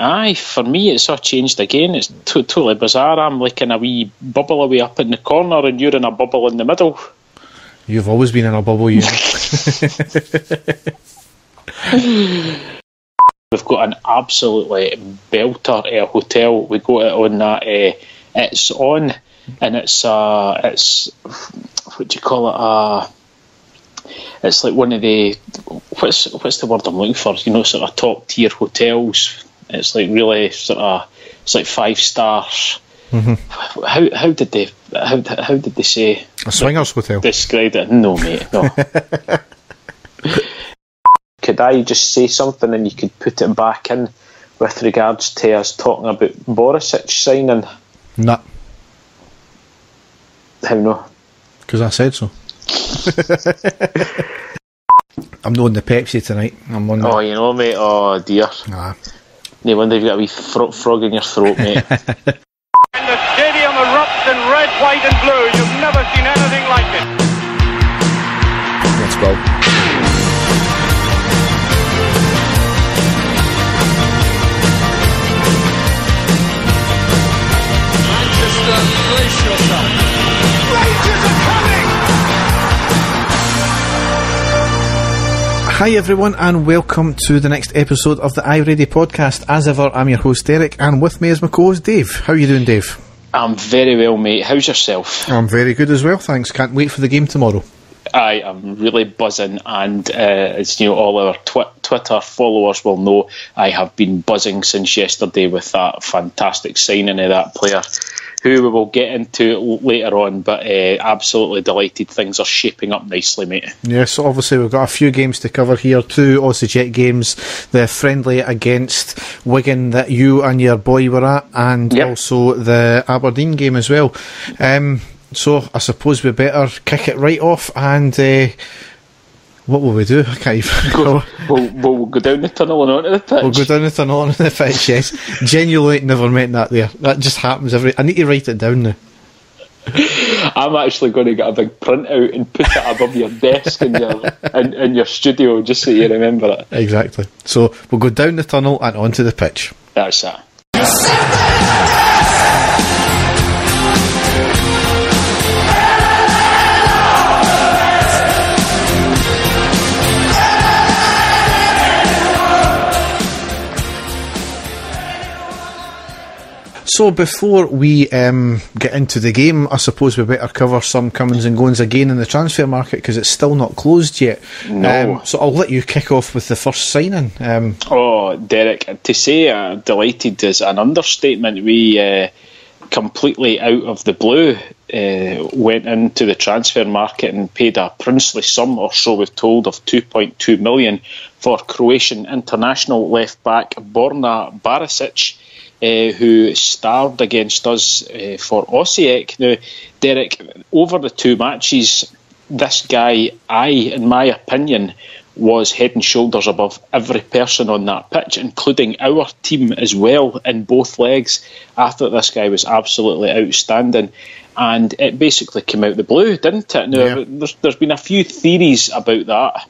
Aye, for me it's all changed again. It's totally bizarre. I'm like in a wee bubble away up in the corner and you're in a bubble in the middle. You've always been in a bubble, you know. We've got an absolutely belter hotel. We got it on that. It's on, and it's what do you call it? It's like one of the what's the word I'm looking for? You know, sort of top tier hotels. It's like really sort of, it's like 5 stars. Mm-hmm. How did they say? A swingers hotel. Describe it? No, mate, no. Could I just say something and you could put it back in with regards to us talking about Borisic signing? Nah. How no? Because I said so. I'm not on the Pepsi tonight. I'm on. Oh, you know, mate. Oh dear. Nah. No wonder you've got a wee frog in your throat, mate. And the stadium erupts in red, white and blue. You've never seen anything like it. Let's go. Manchester, brace yourself. Rangers are coming! Hi everyone and welcome to the next episode of the iReady podcast. As ever, I'm your host Derek and with me is my co-host Dave. How are you doing, Dave? I'm very well, mate. How's yourself? I'm very good as well, thanks. Can't wait for the game tomorrow. I am really buzzing, and as you know, all our Twitter followers will know, I have been buzzing since yesterday with that fantastic signing of that player, who we will get into later on, but absolutely delighted. Things are shaping up nicely, mate. Yes, obviously we've got a few games to cover here, 2 Osijek games, the friendly against Wigan that you and your boy were at, and also the Aberdeen game as well. So I suppose we better kick it right off and what will we do? I can't even we'll go down the tunnel and onto the pitch. We'll go down the tunnel and onto the pitch, yes. Genuinely never meant that there. That just happens I need to write it down now. I'm actually going to get a big printout and put it above your desk in your studio just so you remember it. Exactly. So we'll go down the tunnel and onto the pitch. That's that. So before we get into the game, I suppose we better cover some comings and goings again in the transfer market because it's still not closed yet. No. So I'll let you kick off with the first signing. Derek, to say delighted is an understatement. We completely out of the blue went into the transfer market and paid a princely sum, or so we've told, of 2.2 million for Croatian international left back Borna Barisic, who starred against us for Osijek. Now, Derek, over the 2 matches, this guy, in my opinion, was head and shoulders above every person on that pitch, including our team as well in both legs. I thought this guy was absolutely outstanding, and it basically came out the blue, didn't it? Now, there's been a few theories about that,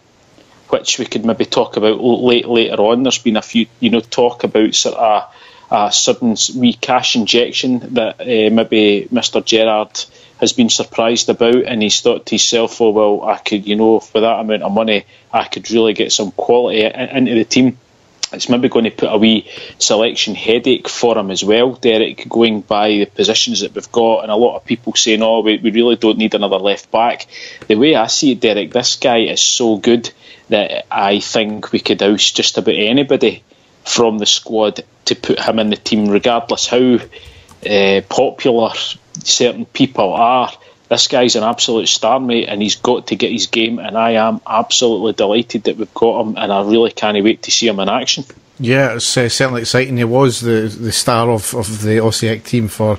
which we could maybe talk about later on. There's been a few, talk about sort of a sudden wee cash injection that maybe Mr. Gerrard has been surprised about, and he's thought to himself, oh well, I could, for that amount of money, I could really get some quality into the team. It's maybe going to put a wee selection headache for him as well, Derek, going by the positions that we've got, and a lot of people saying, oh, we really don't need another left back. The way I see it, Derek, this guy is so good that I think we could oust just about anybody from the squad to put him in the team, regardless how popular certain people are. This guy's an absolute star, mate, and he's got to get his game, and I am absolutely delighted that we've got him, and I really can't wait to see him in action. Yeah, it's certainly exciting. He was the star of the Osijek team for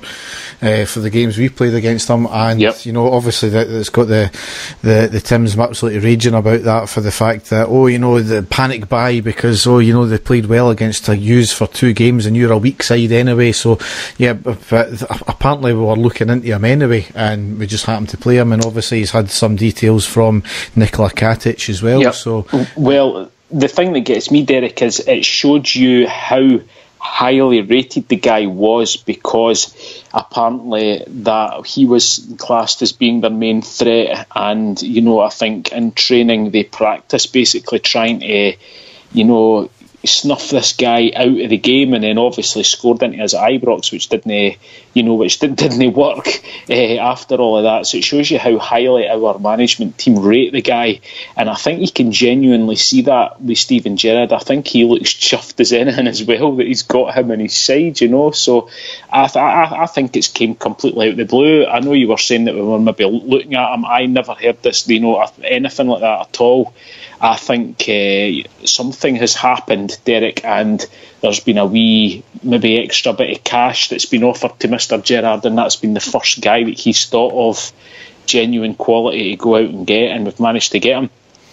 the games we played against them, and obviously it's got the Tims absolutely raging about that for the fact that the panic buy because they played well against a Hughes for 2 games and you're a weak side anyway. So but apparently we were looking into him anyway, and we just happened to play him, and obviously he's had some details from Nikola Katic as well. Yep. So well, the thing that gets me, Derek, is it showed you how highly rated the guy was, because apparently that he was classed as being their main threat, and I think in training they practice basically trying to snuff this guy out of the game, and then obviously scored into his Ibrox, which didn't work after all of that. So it shows you how highly our management team rate the guy, and I think you can genuinely see that with Steven Gerrard. I think he looks chuffed as anything as well that he's got him on his side, So I think it's came completely out of the blue. I know you were saying that we were maybe looking at him. I never heard this, anything like that at all. I think something has happened, Derek, and there's been a wee, maybe extra bit of cash that's been offered to Mr. Gerrard, and that's been the first guy that he's thought of genuine quality to go out and get, and we've managed to get him.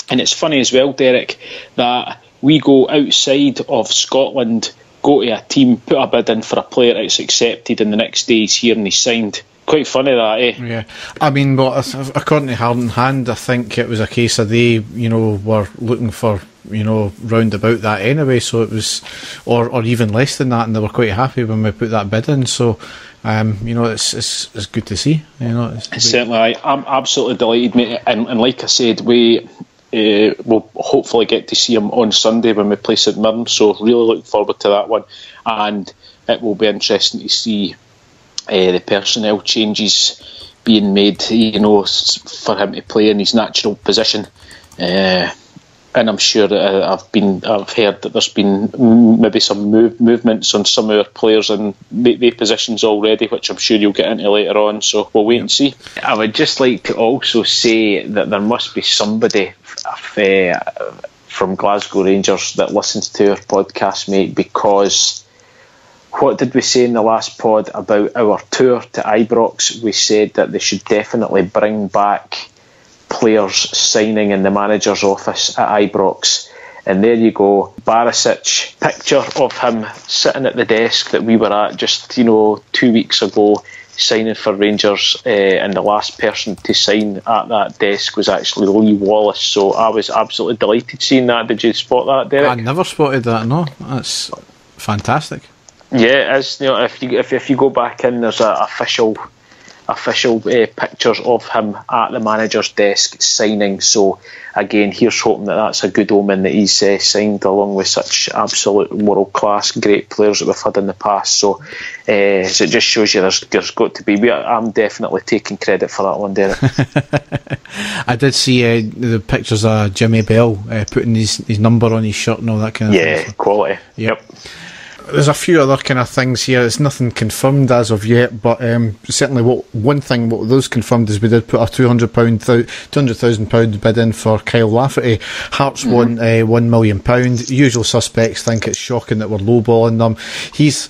And it's funny as well, Derek, that we go outside of Scotland, go to a team, put a bid in for a player that's accepted, and the next day he's here and he's signed. Quite funny that, eh? Yeah, I mean, but according to Hand in Hand, I think it was a case of they, were looking for, round about that anyway. So it was, or even less than that, and they were quite happy when we put that bid in. So, it's good to see. Certainly, I'm absolutely delighted, mate. And like I said, we will hopefully get to see him on Sunday when we play St Mirren. So really look forward to that one, and it will be interesting to see the personnel changes being made, for him to play in his natural position. And I'm sure that I've heard that there's been maybe some movements on some of our players in the positions already, which I'm sure you'll get into later on. So we'll wait and see. I would just like to also say that there must be somebody from Glasgow Rangers that listens to our podcast, mate, because what did we say in the last pod about our tour to Ibrox? We said that they should definitely bring back players signing in the manager's office at Ibrox. And there you go, Barisic, picture of him sitting at the desk that we were at just 2 weeks ago, signing for Rangers, and the last person to sign at that desk was actually Lee Wallace. So I was absolutely delighted seeing that. Did you spot that, Derek? I never spotted that. No, that's fantastic. Yeah, it is. If you go back in, there's official pictures of him at the manager's desk signing. So again, here's hoping that that's a good omen that he's signed along with such absolute world class great players that we've had in the past. So it just shows you there's got to be. I'm definitely taking credit for that one, Derek. I did see the pictures of Jimmy Bell putting his number on his shirt and all that kind of thing. Yeah, quality. Yep. There's a few other kind of things here. It's nothing confirmed as of yet, but certainly what those confirmed is we did put a £200,000 bid in for Kyle Lafferty. Hearts won £1 million. Usual suspects think it's shocking that we're lowballing them. He's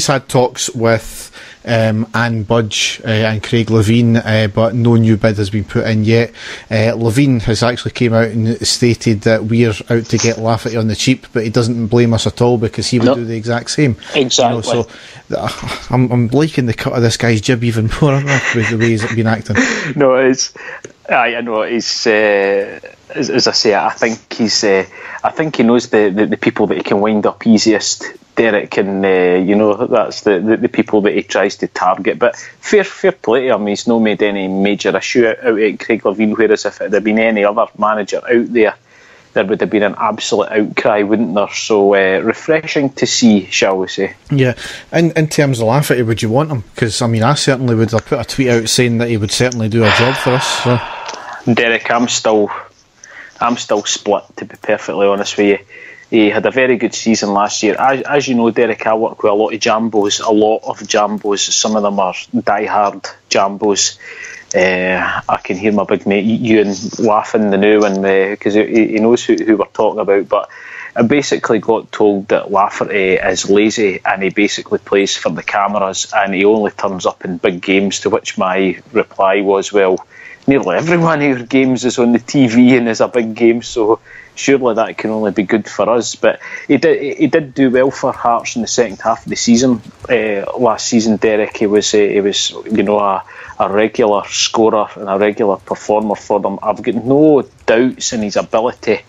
had talks with Anne Budge and Craig Levine, but no new bid has been put in yet. Levine has actually came out and stated that we're out to get Lafferty on the cheap, but he doesn't blame us at all because he would do the exact same. Exactly. So I'm liking the cut of this guy's jib even more with the way he's been acting. No, I know he's. As I say, I think he's. I think he knows the people that he can wind up easiest, Derek, and that's the people that he tries to target. But fair play to him, he's not made any major issue out at Craig Levine. Whereas if it had been any other manager out there would have been an absolute outcry, wouldn't there? So refreshing to see, shall we say? Yeah. In terms of Lafferty, would you want him? Because I certainly would. I put a tweet out saying that he would certainly do a job for us. So. Derek, I'm still split, to be perfectly honest with you. He had a very good season last year. As you know, Derek, I work with a lot of jambos. Some of them are die-hard jambos. I can hear my big mate Ewan laughing the new one because he knows who we're talking about. But I basically got told that Lafferty is lazy and he basically plays for the cameras and he only turns up in big games, to which my reply was, well, nearly every one of your games is on the TV and is a big game, so surely that can only be good for us. But he did do well for Hearts in the second half of the season. Last season, Derek, he was a regular scorer and a regular performer for them. I've got no doubts in his ability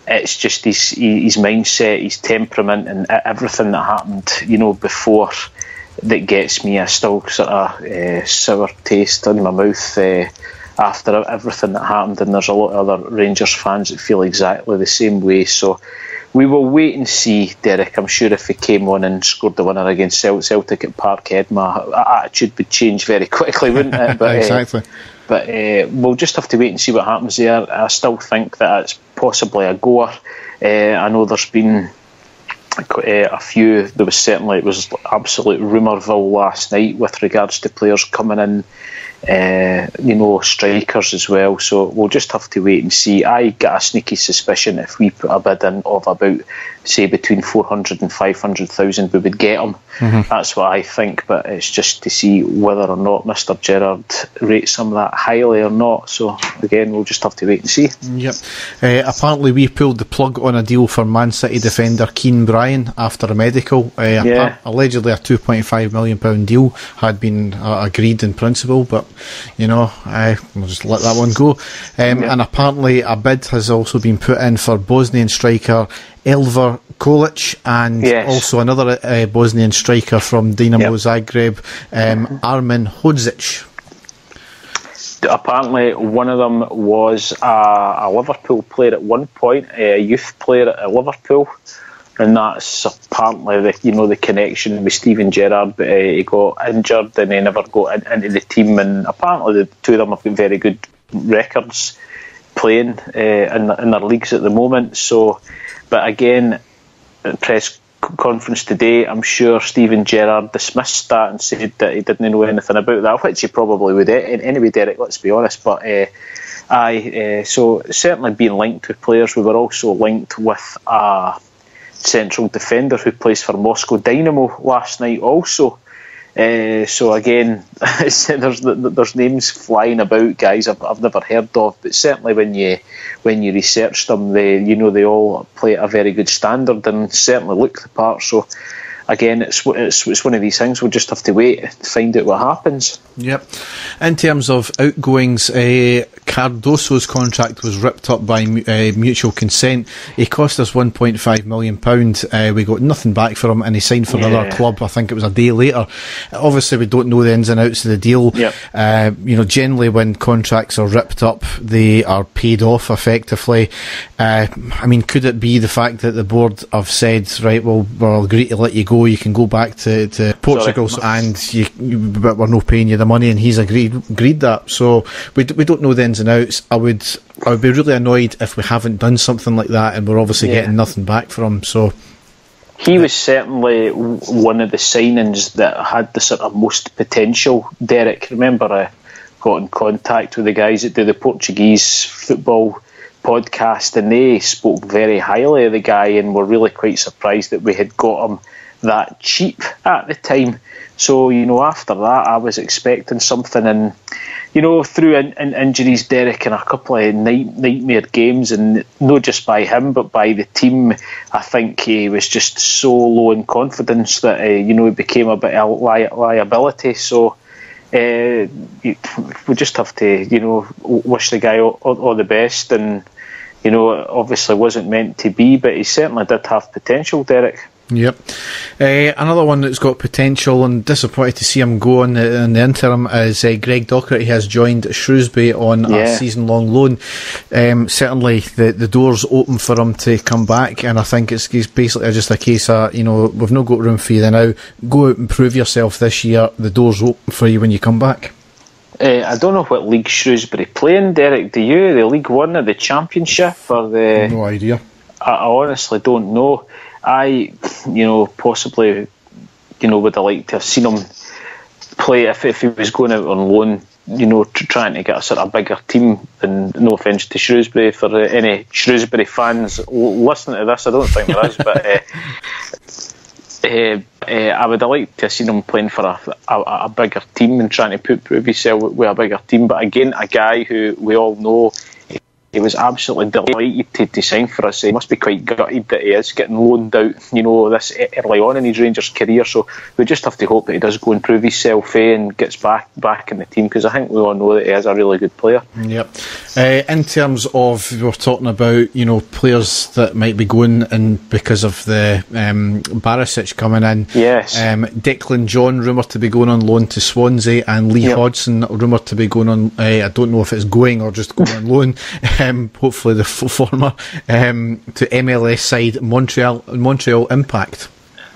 it's just his mindset, his temperament, and everything that happened, before, that gets me a still sort of sour taste in my mouth after everything that happened. And there's a lot of other Rangers fans that feel exactly the same way. So we will wait and see, Derek. I'm sure if he came on and scored the winner against Celtic at Parkhead, my attitude would change very quickly, wouldn't it? But, exactly. But we'll just have to wait and see what happens there. I still think that it's possibly a goer. I know there's been a few. There was certainly, it was absolute rumourville last night with regards to players coming in, strikers as well. So we'll just have to wait and see. I get a sneaky suspicion if we put a bid in of about, say, between 400 and 500,000, we would get him. That's what I think, but it's just to see whether or not Mr. Gerrard rates him that highly or not. So again, we'll just have to wait and see. Yep. Apparently we pulled the plug on a deal for Man City defender Keane Bryan after a medical. Allegedly a £2.5 million deal had been agreed in principle, but we'll just let that one go. And apparently a bid has also been put in for Bosnian striker Elver Kolic, and also another Bosnian striker from Dinamo Zagreb, Armin Hodzic. Apparently one of them was a Liverpool player at one point, a youth player at Liverpool, and that's apparently the connection with Steven Gerrard, but he got injured and he never got into the team, and apparently the two of them have got very good records playing in their leagues at the moment. So, but again, at press conference today, I'm sure Steven Gerrard dismissed that and said that he didn't know anything about that, which he probably would anyway, Derek, let's be honest. But so certainly being linked with players. We were also linked with a central defender who plays for Moscow Dynamo last night also. So again, there's names flying about, guys I've never heard of, but certainly when you research them, they all play at a very good standard and certainly look the part. So again, it's one of these things. We'll just have to wait to find out what happens. Yep. In terms of outgoings, Cardoso's contract was ripped up by mutual consent. He cost us £1.5 million. We got nothing back for him, and he signed for another club. I think it was a day later. Obviously, we don't know the ins and outs of the deal. Yep. Generally when contracts are ripped up, they are paid off effectively. Could it be the fact that the board have said, right, well, we'll agree to let you go. You can go back to Portugal, but we're not paying you the money, and he's agreed that. So we don't know the ins and outs. I would be really annoyed if we haven't done something like that, and we're obviously getting nothing back from him. So he was certainly one of the signings that had the sort of most potential. Derek, remember I got in contact with the guys that do the Portuguese football podcast, and they spoke very highly of the guy and were really quite surprised that we had got him that cheap at the time. So after that I was expecting something, and through injuries, Derek, and a couple of nightmare games, and not just by him but by the team, I think he was just so low in confidence that he became a bit of liability. So we just have to wish the guy all the best, and obviously wasn't meant to be, but he certainly did have potential, Derek. Yep. Another one that's got potential, and disappointed to see him go in the interim, is Greg Docherty. He has joined Shrewsbury on a season-long loan. Certainly the door's open for him to come back, and I think it's basically just a case of, we've not got room for you now. Go out and prove yourself this year. The door's open for you when you come back. I don't know what league Shrewsbury play in, Derek. Do you? The League One or the Championship? Or the? No idea. I honestly don't know. I, possibly, would have liked to have seen him play if he was going out on loan, trying to get a sort of bigger team. And no offence to Shrewsbury, for any Shrewsbury fans listening to this, I don't think there is, but I would have liked to have seen him playing for a bigger team and trying to prove himself with a bigger team. But again, a guy who we all know he was absolutely delighted to sign for us. He must be quite gutted that he is getting loaned out, this early on in his Rangers career. So we just have to hope that he does go and prove himself and gets back in the team, because I think we all know that he is a really good player. Yep. In terms of, we were talking about, players that might be going in because of the Barisic coming in. Yes. Declan John rumoured to be going on loan to Swansea, and Lee Hodgson rumoured to be going on, I don't know if it's going or just going on loan, hopefully the former, to MLS side Montreal Impact.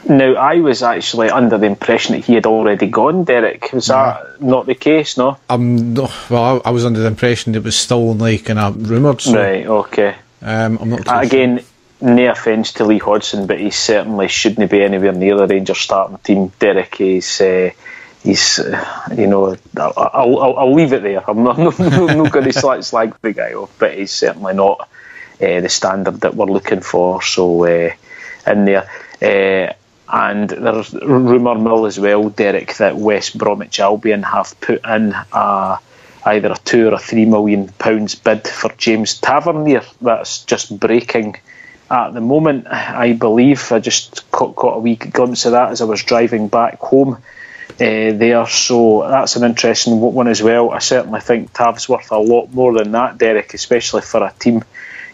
Now, I was actually under the impression that he had already gone, Derek. Was that not the case, no? No, well, I was under the impression it was still only kind of rumoured. So, right, okay. I'm not again, no offence to Lee Hodgson, but he certainly shouldn't be anywhere near the Rangers starting team, Derek. He's I'll leave it there. I'm not going to slag the guy off, but he's certainly not the standard that we're looking for. So in there, and there's rumour mill as well, Derek, that West Bromwich Albion have put in either a £2 or £3 million bid for James Tavernier. That's just breaking at the moment, I believe. I just caught a wee glimpse of that as I was driving back home there, so that's an interesting one as well. I certainly think Tav's worth a lot more than that, Derek, especially for a team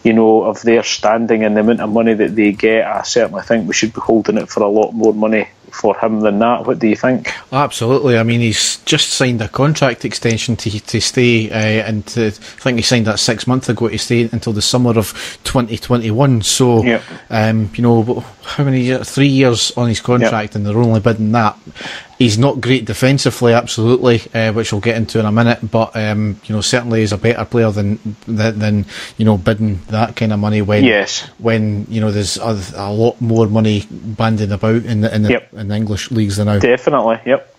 of their standing and the amount of money that they get. I certainly think we should be holding it for a lot more money for him than that. What do you think? Absolutely. I mean, he's just signed a contract extension to stay, I think he signed that 6 months ago to stay until the summer of 2021. So, how many years? 3 years on his contract, and they're only bidding that. He's not great defensively, absolutely, which we'll get into in a minute. But certainly is a better player than bidding that kind of money when there's a lot more money banding about in the English leagues than now. Definitely, yep.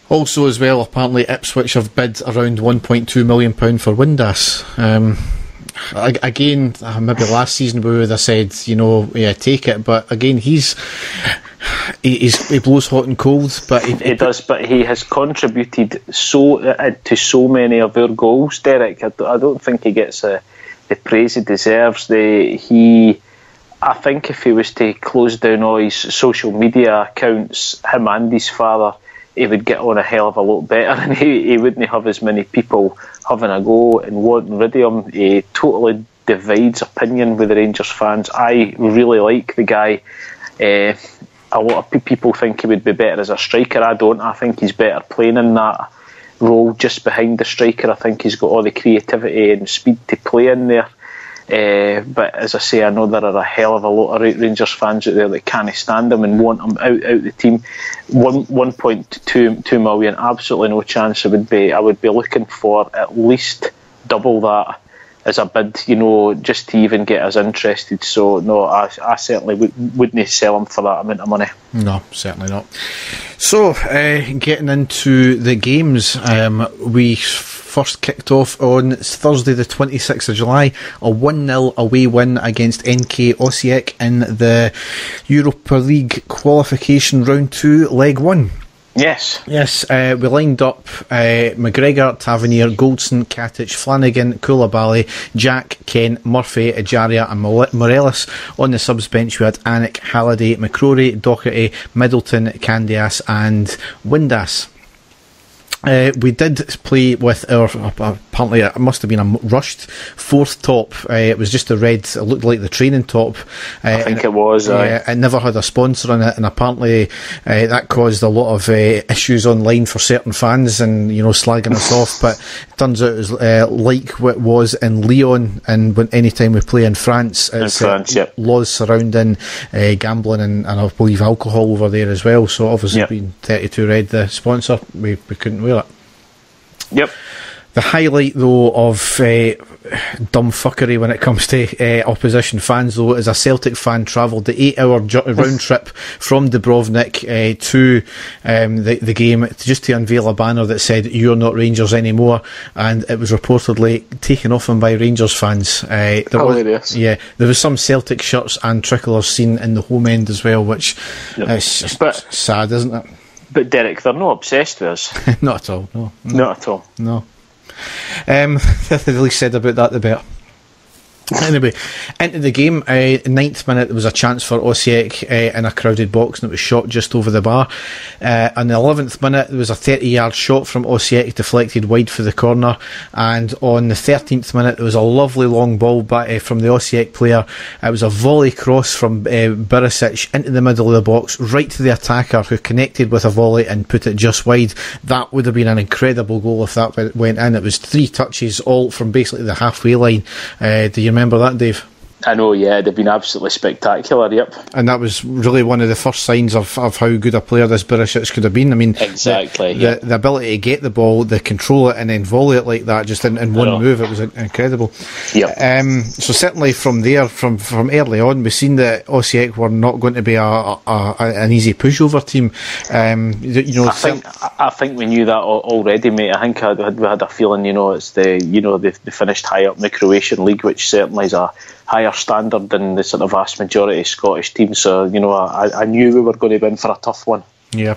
Also, as well, apparently Ipswich have bid around £1.2 million for Windass. Again, maybe last season we would have said, take it. But again, he blows hot and cold, but he does. But he has contributed to so many of our goals, Derek. I don't think he gets the praise he deserves. I think if he was to close down all his social media accounts, him and his father, he would get on a hell of a lot better, and he wouldn't have as many people having a go and wanting rid of him. He totally divides opinion with the Rangers fans. I really like the guy. A lot of people think he would be better as a striker. I don't. I think he's better playing in that role just behind the striker. I think he's got all the creativity and speed to play in there. But as I say, I know there are a hell of a lot of Rangers fans out there that can't stand him and want him out the team. 1.2 million, absolutely no chance. I would be looking for at least double that as a bid, just to even get us interested. So no, I certainly wouldn't sell him for that amount of money. No, certainly not. So getting into the games, we first kicked off on Thursday the 26th of July, a 1-0 away win against NK Osijek in the Europa League Qualification Round 2, Leg 1. Yes. We lined up McGregor, Tavernier, Goldson, Katic, Flanagan, Koulibaly, Jack, Kent, Murphy, Ejaria and Morelos. On the subs bench we had Anik, Halliday, McCrory, Doherty, Middleton, Candias and Windass. We did play with our, apparently it must have been a rushed fourth top. It was just a red, it looked like the training top. I think it was. It never had a sponsor on it, and apparently that caused a lot of issues online for certain fans and, slagging us off. But it turns out it was like what it was in Lyon, and any time we play in France, it's laws surrounding gambling and I believe alcohol over there as well. So obviously being 32 Red the sponsor, we couldn't wear it. Yep. The highlight, though, of dumb fuckery when it comes to opposition fans, though, is a Celtic fan travelled the 8-hour round trip from Dubrovnik to the game just to unveil a banner that said "You're not Rangers anymore," and it was reportedly taken off him by Rangers fans. There was some Celtic shirts and tricolours seen in the home end as well, which is just sad, isn't it? But Derek, they're not obsessed with us. Not at all. No. Not at all. No. The least said about that, the better. Anyway, into the game, 9th minute there was a chance for Osijek in a crowded box, and it was shot just over the bar. On the 11th minute there was a 30-yard shot from Osijek deflected wide for the corner, and on the 13th minute there was a lovely long ball back from the Osijek player. It was a volley cross from Barisic into the middle of the box, right to the attacker, who connected with a volley and put it just wide. That would have been an incredible goal if that went in. It was 3 touches, all from basically the halfway line. Do you remember that, Dave? I know, yeah, they've been absolutely spectacular, yep. And that was really one of the first signs of how good a player this Barisic could have been. I mean, exactly, the ability to get the ball, to control it and then volley it like that, just in one move, it was incredible. Yep. So certainly from there, from early on, we've seen that Osijek were not going to be an easy pushover team. I think we knew that already, mate. I think we had a feeling, it's they finished high up in the Croatian league, which certainly is a higher standard than the sort of vast majority of Scottish teams. So, I knew we were going to be in for a tough one. Yeah.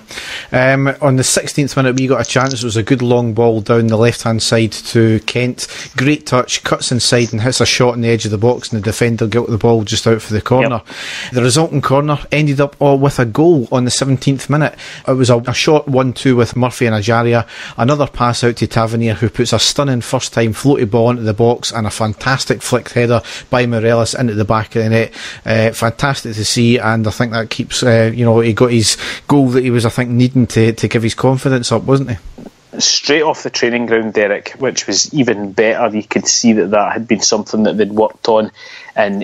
On the 16th minute we got a chance. It was a good long ball down the left hand side to Kent. Great touch, cuts inside and hits a shot on the edge of the box, and the defender got the ball just out for the corner. Yep. The resulting corner ended up with a goal on the 17th minute. It was a short 1-2 with Murphy and Ajaria, another pass out to Tavernier, who puts a stunning first time floated ball into the box, and a fantastic flicked header by Morelos into the back of the net. Fantastic to see, and I think that keeps he got his goal that he was, I think, needing to give his confidence up, wasn't he? Straight off the training ground, Derek, which was even better. You could see that had been something that they'd worked on, and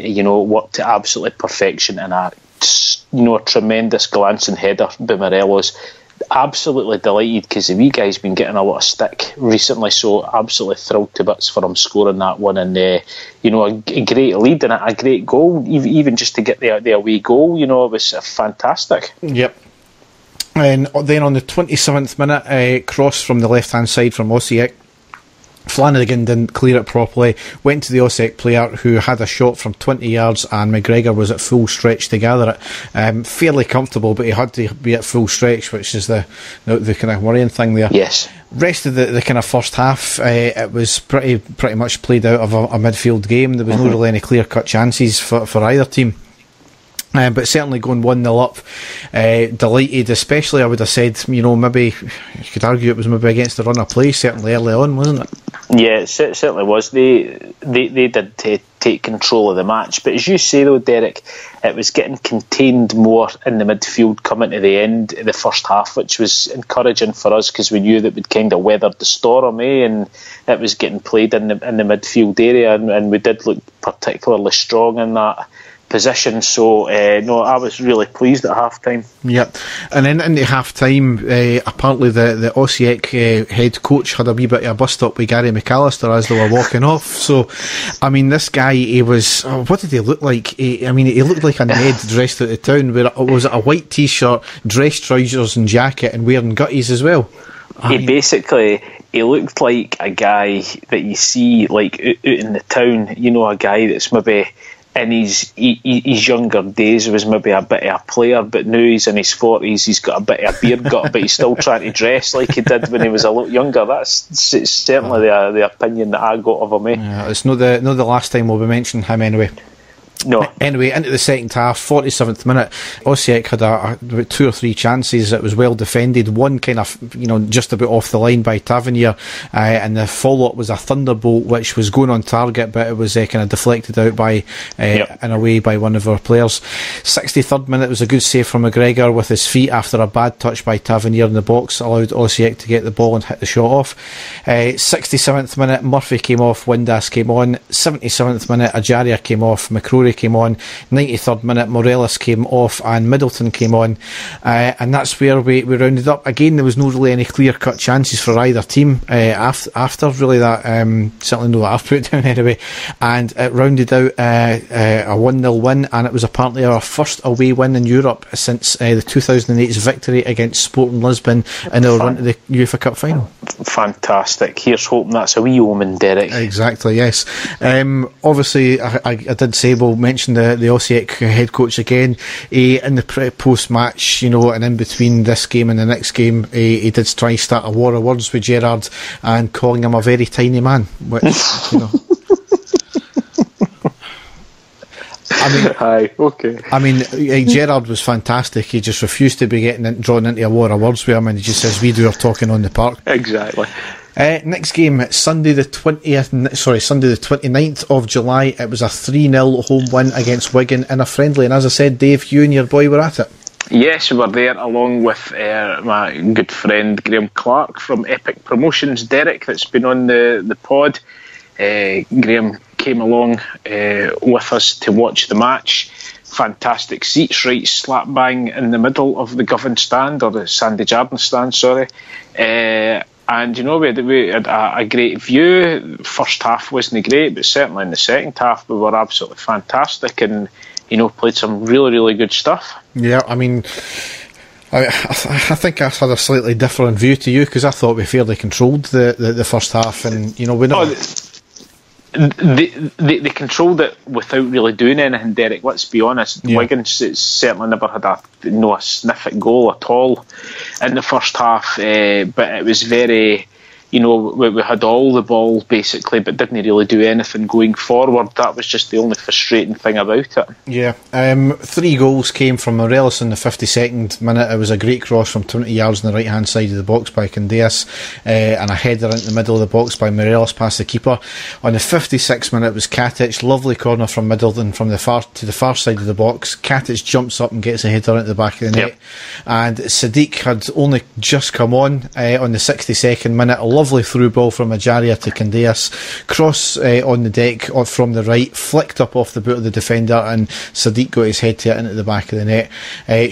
worked to absolute perfection. And a tremendous glancing header by Morelos. Absolutely delighted, because the wee guy's been getting a lot of stick recently, so absolutely thrilled to bits for him scoring that one. And a great lead and a great goal, even just to get the away goal. It was fantastic. Yep. And then on the 27th minute, cross from the left hand side from Osijek. Flanagan didn't clear it properly, went to the Osijek player, who had a shot from 20 yards, and McGregor was at full stretch to gather it. Fairly comfortable, but he had to be at full stretch, which is the kind of worrying thing there. Yes. Rest of the kind of first half, it was pretty much played out of a midfield game. There was no really any clear cut chances for either team. But certainly going 1-0 up, delighted, especially I would have said, maybe you could argue it was maybe against the run of play, certainly early on, wasn't it? Yeah, it certainly was. They did take control of the match, but as you say though, Derek, it was getting contained more in the midfield coming to the end of the first half, which was encouraging for us, because we knew that we'd kind of weathered the storm, and it was getting played in the midfield area, and we did look particularly strong in that position. So I was really pleased at half time. Yep. And then into half time, apparently the Osijek head coach had a wee bit of a bust up with Gary McAllister as they were walking off. So I mean, this guy, he was, what did he look like? He looked like a Ned dressed out of town. Was it a white t-shirt, dress trousers and jacket, and wearing gutties as well? He looked like a guy that you see like out in the town, a guy that's maybe in his younger days was maybe a bit of a player, but now he's in his 40s, he's got a bit of a beard gut, but he's still trying to dress like he did when he was a lot younger. That's certainly the opinion that I got of him. Yeah, it's not the last time we'll be mentioning him anyway. No. Anyway, into the second half, 47th minute, Osijek had about 2 or 3 chances. It was well defended. One kind of, just about off the line by Tavernier, and the follow-up was a thunderbolt which was going on target, but it was kind of deflected out by and away by one of our players. 63rd minute was a good save from McGregor with his feet after a bad touch by Tavernier in the box, allowed Osijek to get the ball and hit the shot off. 67th minute, Murphy came off, Windass came on. 77th minute, Ajaria came off, McCrory came on. 93rd minute, Morelos came off and Middleton came on, and that's where we rounded up. Again, there was no really any clear cut chances for either team after really that, certainly no that I've put down anyway, and it rounded out a 1-0 win, and it was apparently our first away win in Europe since the 2008's victory against Sporting Lisbon in our run to the UEFA Cup final. Fantastic. Here's hoping that's a wee omen, Derek. Exactly, yes. Obviously I did say we'll we'll mention the Osijek head coach again. In the post-match, and in between this game and the next game, he did try to start a war of words with Gerrard and calling him a very tiny man, which, Gerrard was fantastic. He just refused to be drawn into a war of words with him, and he just says, we do our talking on the park. Exactly. Next game, Sunday the 29th of July. It was a 3-0 home win against Wigan in a friendly, and as I said, Dave, you and your boy were at it. Yes, we were there along with my good friend Graham Clark from Epic Promotions, Derek, that's been on the pod. Graham came along with us to watch the match. Fantastic seats, right slap bang in the middle of the Govan stand, or the Sandy Jardin stand, sorry. And we had a great view. First half wasn't great, but certainly in the second half we were absolutely fantastic, and played some really, really good stuff. Yeah, I think I had a slightly different view to you, because I thought we fairly controlled the first half, and we know. They controlled it without really doing anything, Derek. Let's be honest. Yeah. Wigan certainly never had a sniff at goal at all in the first half, but it was very, we had all the ball basically, but didn't really do anything going forward. That was just the only frustrating thing about it. Yeah, 3 goals came from Morelos in the 52nd minute. It was a great cross from 20 yards on the right hand side of the box by Candeas, and a header into the middle of the box by Morelos past the keeper. On the 56th minute, it was Katic, lovely corner from Middleton from the far side of the box. Katic jumps up and gets a header into the back of the net, and Sadiq had only just come on the 62nd minute. A lovely through ball from Ajaria to Candeas, cross on the deck from the right, flicked up off the boot of the defender, and Sadiq got his head to it into the back of the net.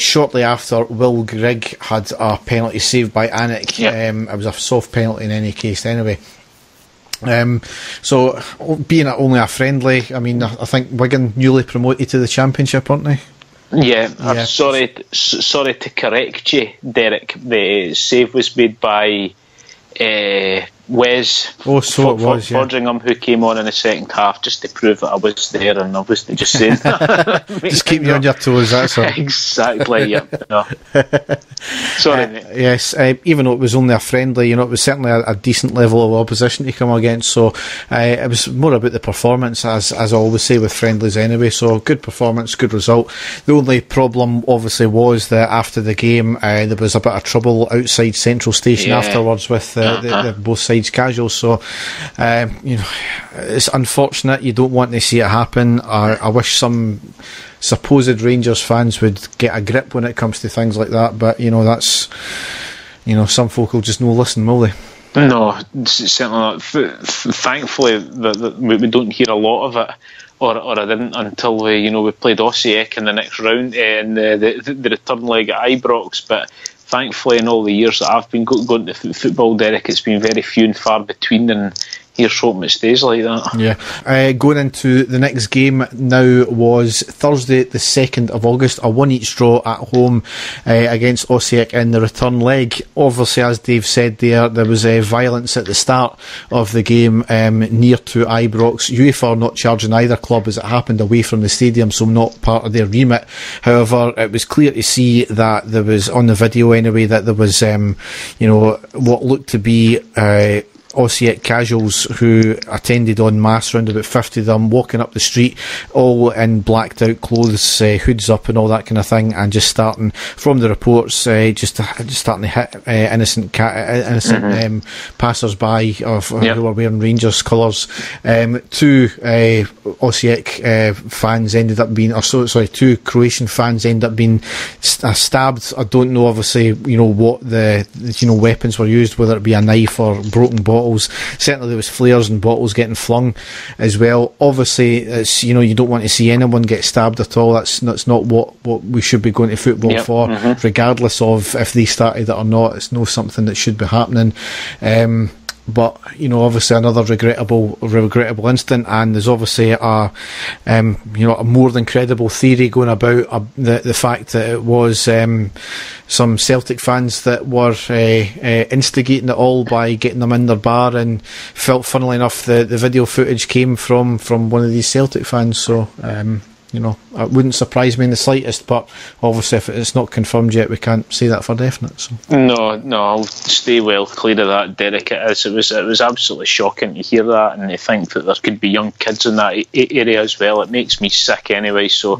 Shortly after, Will Grigg had a penalty saved by Anik. It was a soft penalty in any case anyway. So being only a friendly, I think Wigan newly promoted to the Championship, aren't they? Yeah. Sorry to correct you, Derek. The save was made by Wes Fodringham, who came on in the second half just to prove that I was there, and obviously just saying just keep you on your toes, that's all. Exactly. Yeah. No. Sorry, mate. Yes, even though it was only a friendly, it was certainly a decent level of opposition to come against, so it was more about the performance, as I always say with friendlies anyway. So good performance, good result. The only problem obviously was that after the game there was a bit of trouble outside Central Station afterwards with the both sides casuals, so it's unfortunate. You don't want to see it happen. I wish some supposed Rangers fans would get a grip when it comes to things like that, but that's some folk will just no listen, will they? No, certainly not. Thankfully we don't hear a lot of it, or I didn't until we played Osijek in the next round in the return leg at Ibrox, but thankfully in all the years that I've been going to football, Derek, it's been very few and far between, and here's hoping it stays like that. Yeah. Going into the next game now was Thursday the 2nd of August, a 1-1 draw at home against Osijek in the return leg. Obviously, as Dave said there was violence at the start of the game near to Ibrox. UEFA are not charging either club as it happened away from the stadium, so not part of their remit. However, it was clear to see that there was, on the video anyway, that there was what looked to be Osijek casuals who attended en masse, around about 50 of them, walking up the street all in blacked out clothes, hoods up and all that kind of thing, and just starting, from the reports, just starting to hit innocent passers-by who were wearing Rangers colours. 2 Osijek fans ended up being, 2 Croatian fans ended up being stabbed. I don't know obviously what the weapons were used, whether it be a knife or broken bottles. Certainly there was flares and bottles getting flung as well. Obviously it's, you don't want to see anyone get stabbed at all. That's not what we should be going to football for, regardless of if they started it or not. It's not something that should be happening. But obviously another regrettable incident, and there's obviously a more than credible theory going about the fact that it was some Celtic fans that were instigating it all by getting them in their bar, and funnily enough the video footage came from one of these Celtic fans. So it wouldn't surprise me in the slightest, but obviously if it's not confirmed yet, we can't say that for definite. So. No, I'll stay well clear of that, Derek. It was absolutely shocking to hear that, and to think that there could be young kids in that area as well. It makes me sick anyway, so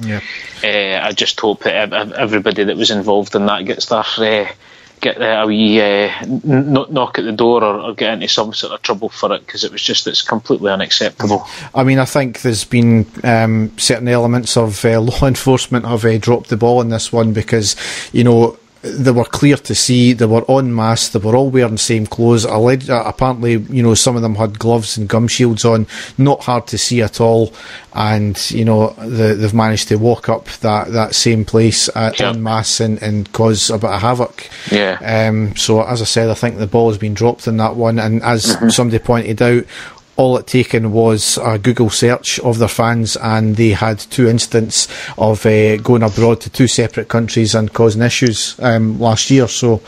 I just hope that everybody that was involved in that gets their get a wee knock at the door or get into some sort of trouble for it, because it's completely unacceptable. I mean, I think there's been certain elements of law enforcement have dropped the ball in this one, because they were clear to see, they were en masse, they were all wearing the same clothes. Apparently, some of them had gloves and gum shields on, not hard to see at all. And, they've managed to walk up that same place en masse and cause a bit of havoc. Yeah. So, as I said, I think the ball has been dropped in that one. And as somebody pointed out, all it taken was a Google search of their fans, and they had 2 incidents of going abroad to 2 separate countries and causing issues last year. So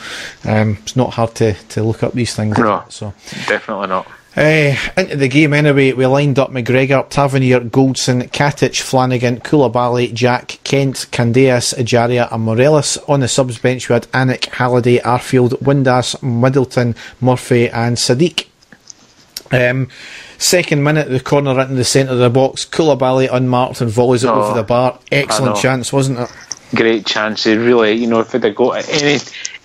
it's not hard to look up these things. No, so definitely not. Into the game anyway, we lined up McGregor, Tavernier, Goldson, Katic, Flanagan, Koulibaly, Jack, Kent, Candeas, Ejaria and Morelos. On the subs bench we had Anik, Halliday, Arfield, Windass, Middleton, Murphy and Sadiq. Second minute, the corner into the centre of the box, Koulibaly unmarked and volleys it over the bar. Excellent chance, wasn't it? Great chance. It really, if they'd got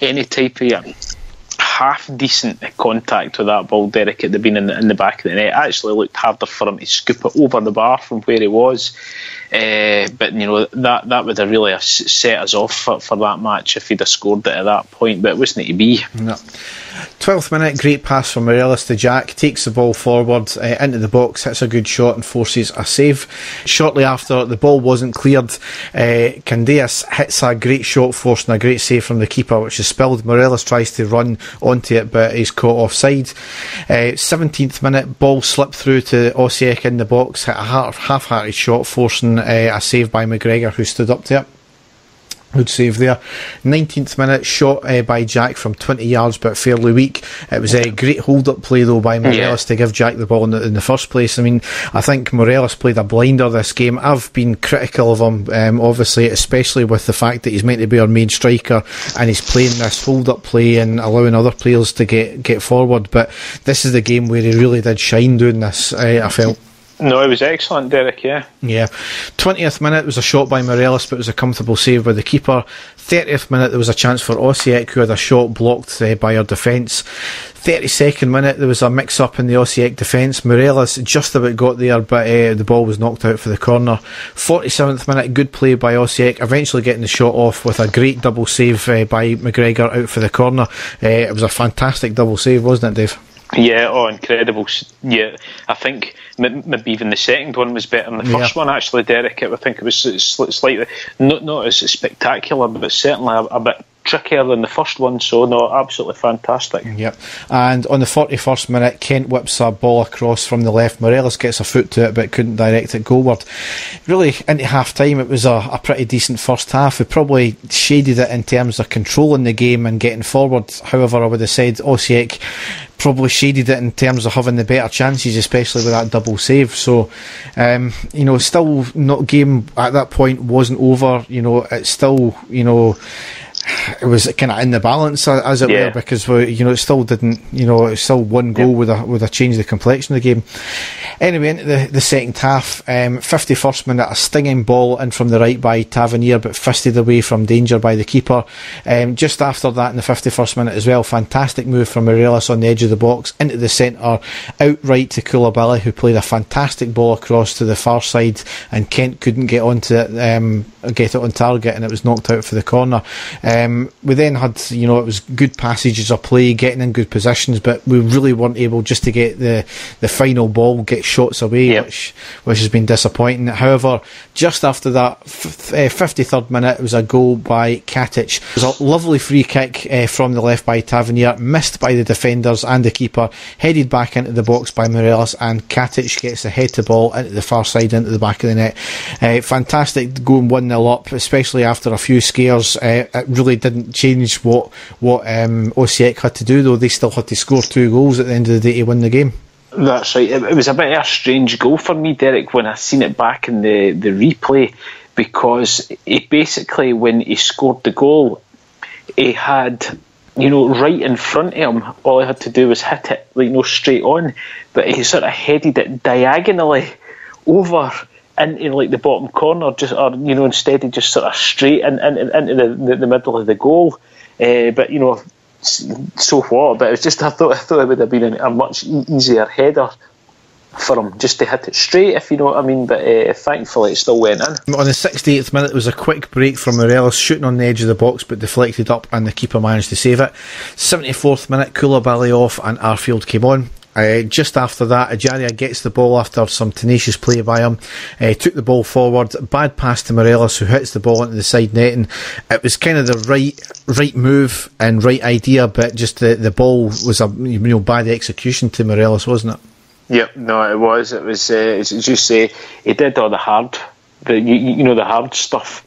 any type of half decent contact with that ball, Derek, it'd have been in the back of the net. It actually looked harder for him to scoop it over the bar from where he was. But that would have really set us off for that match if he'd have scored it at that point, but it wasn't to be. No. 12th minute, great pass from Morelos to Jack, takes the ball forward into the box, hits a good shot and forces a save. Shortly after, the ball wasn't cleared, Candeas hits a great shot, forcing a great save from the keeper, which is spilled. Morelos tries to run onto it, but he's caught offside. 17th minute, ball slipped through to Osijek in the box, hit a half-hearted shot, forcing a save by McGregor, who stood up to it. Good save there. 19th minute, shot by Jack from 20 yards, but fairly weak. It was a great hold-up play though by Morelos to give Jack the ball in the first place. I mean, I think Morelos played a blinder this game. I've been critical of him, obviously, especially with the fact that he's meant to be our main striker and he's playing this hold-up play and allowing other players to get forward. But this is the game where he really did shine doing this, I felt. No, it was excellent, Derek, yeah. 20th minute was a shot by Morelos, but it was a comfortable save by the keeper. 30th minute, there was a chance for Osijek, who had a shot blocked by our defence. 32nd minute, there was a mix-up in the Osijek defence. Morelos just about got there, but the ball was knocked out for the corner. 47th minute, good play by Osijek, eventually getting the shot off with a great double save by McGregor out for the corner. It was a fantastic double save, wasn't it, Dave? Yeah, incredible. Yeah, I think maybe even the second one was better than the first one, actually, Derek. I think it was slightly, not as spectacular, but certainly a bit trickier than the first one, so no, absolutely fantastic. Yep. And on the 41st minute, Kent whips a ball across from the left. Morelos gets a foot to it but couldn't direct it goalward. Really, into half time, it was a pretty decent first half. We probably shaded it in terms of controlling the game and getting forward. However, I would have said Osijek probably shaded it in terms of having the better chances, especially with that double save. So, still not game at that point wasn't over. It's still, it was kind of in the balance, as it were, because it still didn't, it's still one goal would have changed the complexion of the game. Anyway, into the second half, 51st minute, a stinging ball in from the right by Tavernier, but fisted away from danger by the keeper. Just after that, in the 51st minute as well, fantastic move from Morelos on the edge of the box into the centre, out right to Koulibaly, who played a fantastic ball across to the far side, and Kent couldn't get onto it, get it on target, and it was knocked out for the corner. We then had, it was good passages of play, getting in good positions, but we really weren't able just to get the final ball, get shots away, which has been disappointing. However, just after that, 53rd minute, it was a goal by Katic. It was a lovely free kick from the left by Tavernier, missed by the defenders and the keeper, headed back into the box by Morelos, and Katic gets the head to ball into the far side, into the back of the net. Fantastic going 1-0 up, especially after a few scares. It really didn't change what Osijek had to do, though. They still had to score 2 goals at the end of the day to win the game. That's right. It was a bit of a strange goal for me, Derek, when I seen it back in the replay, because he basically, when he scored the goal, he had, right in front of him, all he had to do was hit it, straight on, but he sort of headed it diagonally over into the bottom corner, instead he just sort of straight into the middle of the goal. But so what? But it was just, I thought it would have been a much easier header for him just to hit it straight, if you know what I mean. But thankfully it still went in. On the 68th minute, there was a quick break from Morelos, shooting on the edge of the box but deflected up, and the keeper managed to save it. 74th minute, Koulibaly off and Arfield came on. Just after that, Ajaria gets the ball after some tenacious play by him. Took the ball forward, bad pass to Morelos, who hits the ball into the side netting. It was kind of the right move and right idea, but just the ball was a bad execution to Morelos, wasn't it? Yep, no, it was. It was, as you say, he did all the hard stuff.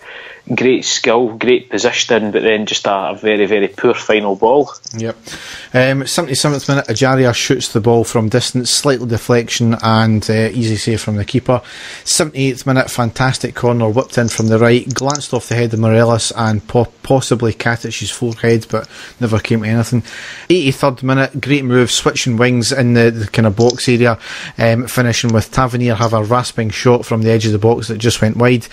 Great skill, great positioning, but then just a very, very poor final ball. Yep. 77th minute, Ajaria shoots the ball from distance, slightly deflection and easy save from the keeper. 78th minute, fantastic corner, whipped in from the right, glanced off the head of Morelos and possibly Katic's forehead, but never came to anything. 83rd minute, great move, switching wings in the kind of box area, finishing with Tavernier have a rasping shot from the edge of the box that just went wide.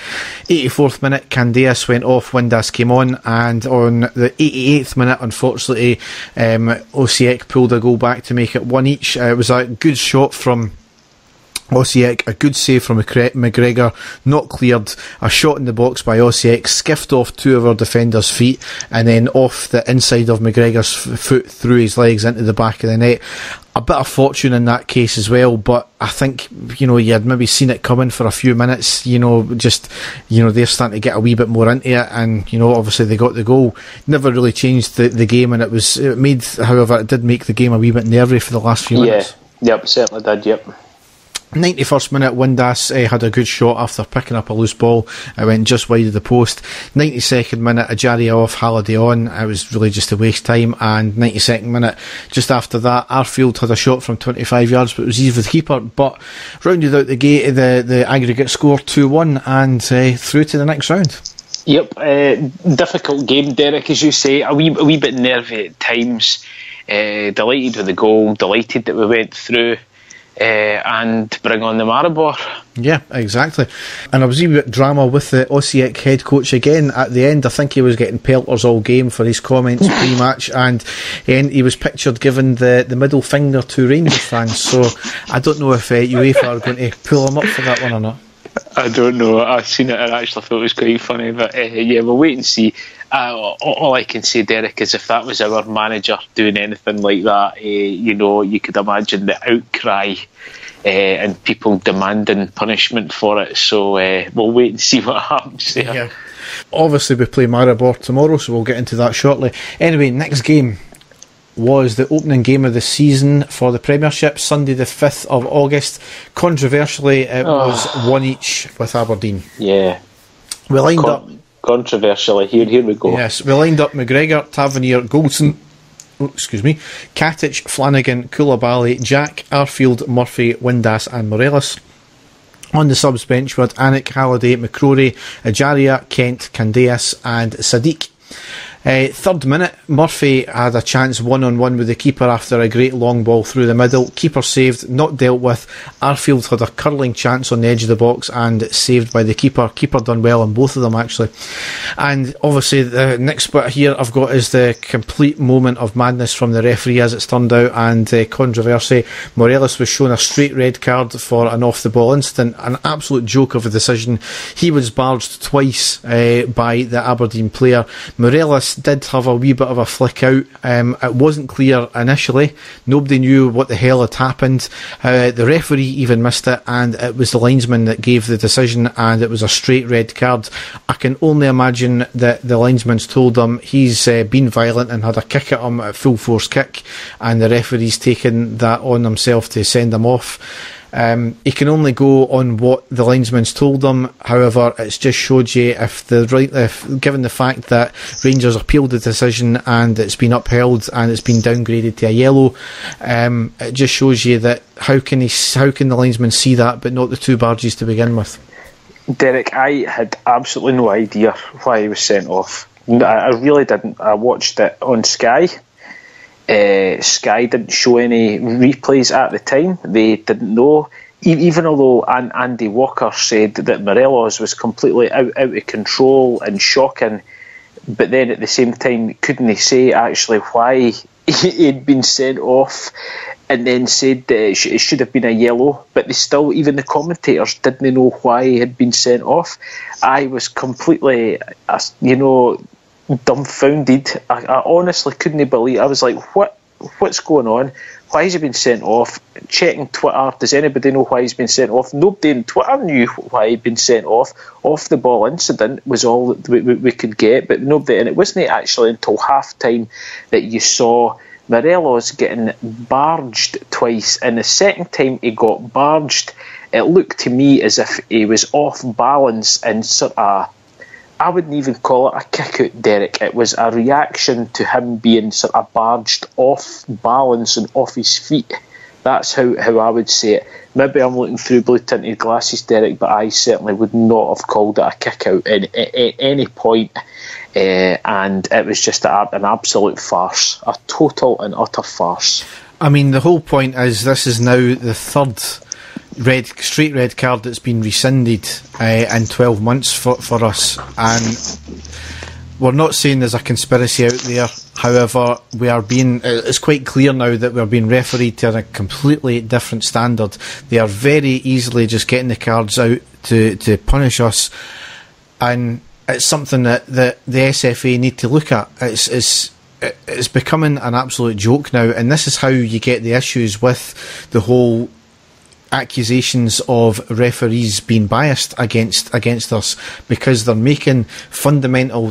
84th minute, Candeas went off, Windass came on, and on the 88th minute, unfortunately, Osijek pulled a goal back to make it one each. It was a good shot from Osijek, a good save from McGregor, not cleared, a shot in the box by Osijek, skiffed off two of our defenders' feet, and then off the inside of McGregor's foot through his legs into the back of the net. A bit of fortune in that case as well, but I think, you had maybe seen it coming for a few minutes, they're starting to get a wee bit more into it, and, obviously they got the goal. Never really changed the game, and it did make the game a wee bit nervy for the last few minutes. Yep, certainly did, yep. 91st minute, Windass had a good shot after picking up a loose ball. It went just wide of the post. 92nd minute, Ajaria off, Halliday on. It was really just a waste time. And 92nd minute, just after that, Arfield had a shot from 25 yards, but it was easy for the keeper. But rounded out the aggregate score 2-1 and through to the next round. Yep, difficult game, Derek, as you say. A wee bit nervy at times. Delighted with the goal, delighted that we went through. And bring on the Maribor. Yeah, exactly. And there was a wee bit drama with the Osijek head coach again at the end. I think he was getting pelters all game for his comments pre-match, and he was pictured giving the middle finger to Rangers fans. So I don't know if UEFA are going to pull him up for that one or not. I don't know. I've seen it and I actually thought it was quite funny, but we'll wait and see. All I can say, Derek, is if that was our manager doing anything like that, you could imagine the outcry and people demanding punishment for it. So we'll wait and see what happens there. Yeah. Obviously, we play Maribor tomorrow, so we'll get into that shortly. Anyway, next game was the opening game of the season for the Premiership, Sunday the 5th of August. Controversially, it was one each with Aberdeen. Yeah. We lined up... Controversially, here we go. Yes, we lined up McGregor, Tavernier, Goldson, Katic, Flanagan, Koulibaly, Jack, Arfield, Murphy, Windass and Morelos. On the subs bench we had Anik, Halliday, McCrory, Ajaria, Kent, Candeas and Sadiq. Third minute, Murphy had a chance one-on-one with the keeper after a great long ball through the middle. Keeper saved, not dealt with. Arfield had a curling chance on the edge of the box and saved by the keeper. Keeper done well on both of them, actually. And obviously the next bit here I've got is the complete moment of madness from the referee, as it's turned out, and controversy. Morelos was shown a straight red card for an off-the-ball incident. An absolute joke of a decision. He was barged twice by the Aberdeen player. Morelos did have a wee bit of a flick out. It wasn't clear initially. Nobody knew what the hell had happened. The referee even missed it, and it was the linesman that gave the decision, and it was a straight red card. I can only imagine that the linesman's told him he's been violent and had a kick at him, a full force kick, and the referee's taken that on himself to send him off. He can only go on what the linesman's told him. However, it's just showed you given the fact that Rangers appealed the decision and it's been upheld and it's been downgraded to a yellow, it just shows you that how can the linesman see that but not the two barges to begin with? Derek, I had absolutely no idea why he was sent off. I really didn't. I watched it on Sky. Sky didn't show any replays at the time. They didn't know, even although Andy Walker said that Morelos was completely out of control and shocking, but then at the same time couldn't they say actually why he'd been sent off, and then said that it should have been a yellow, but they still, even the commentators didn't know why he had been sent off. I was completely, dumbfounded. I honestly couldn't believe. I was like, what's going on? Why has he been sent off? Checking Twitter, does anybody know why he's been sent off? Nobody on Twitter knew why he'd been sent off. Off the ball incident was all that we could get, but nobody, and it wasn't actually until half time that you saw Morelos getting barged twice, and the second time he got barged, it looked to me as if he was off balance and sort of, I wouldn't even call it a kick out, Derek. It was a reaction to him being sort of barged off balance and off his feet. That's how I would say it. Maybe I'm looking through blue tinted glasses, Derek, but I certainly would not have called it a kick out at any point. And it was just an absolute farce, a total and utter farce. I mean, the whole point is this is now the third straight red card that's been rescinded in 12 months for us, and we're not saying there's a conspiracy out there. However, it's quite clear now that we're being refereed to a completely different standard. They are very easily just getting the cards out to punish us, and it's something that the SFA need to look at. It's becoming an absolute joke now, and this is how you get the issues with the whole accusations of referees being biased against us, because they're making fundamental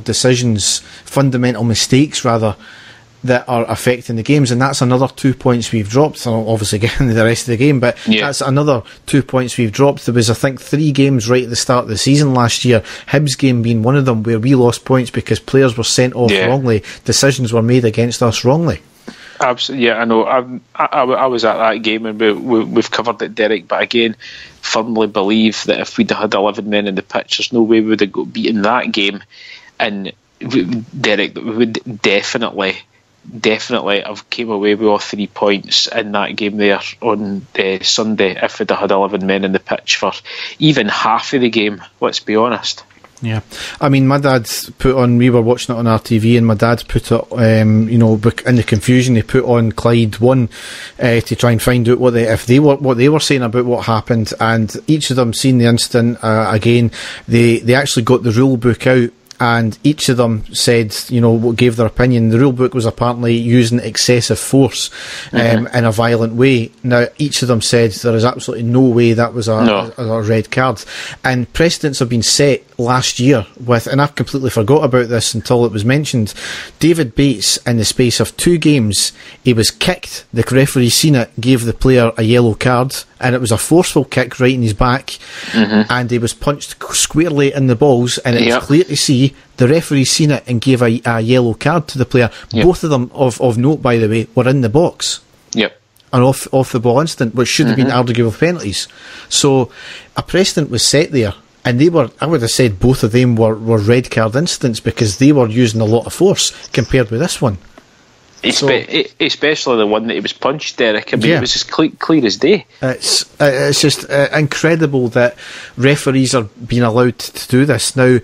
mistakes rather, that are affecting the games, and that's another 2 points we've dropped. So obviously getting the rest of the game, but that's another 2 points we've dropped. There was, I think, 3 games right at the start of the season last year, Hibs game being one of them, where we lost points because players were sent off wrongly, decisions were made against us wrongly. Absolutely, yeah, I know. I was at that game, and we've covered it, Derek. But again, firmly believe that if we'd had 11 men in the pitch, there's no way we would have got beaten that game. And Derek, we would definitely have came away with all 3 points in that game there on Sunday if we'd have had 11 men in the pitch for even half of the game. Let's be honest. Yeah, I mean, my dad put on, we were watching it on RTV, and my dad put it, in the confusion, they put on Clyde 1 to try and find out what they were saying about what happened, and each of them seen the incident again. They actually got the rule book out, and each of them said, gave their opinion. The rule book was apparently using excessive force in a violent way. Now, each of them said there is absolutely no way that was a red card. And precedents have been set last year with, and I've completely forgot about this until it was mentioned, David Bates, in the space of 2 games, he was kicked, the referee seen it, gave the player a yellow card, and it was a forceful kick right in his back, and he was punched squarely in the balls, and it was clear to see the referee seen it and gave a yellow card to the player. Both of them, of note by the way, were in the box. An off the ball incident, which should have been arguable penalties. So a precedent was set there, and I would have said both of them were red card incidents, because they were using a lot of force compared with this one. Especially the one that he was punched, Derek. I mean, it was as clear as day. It's just incredible that referees are being allowed to do this. Now,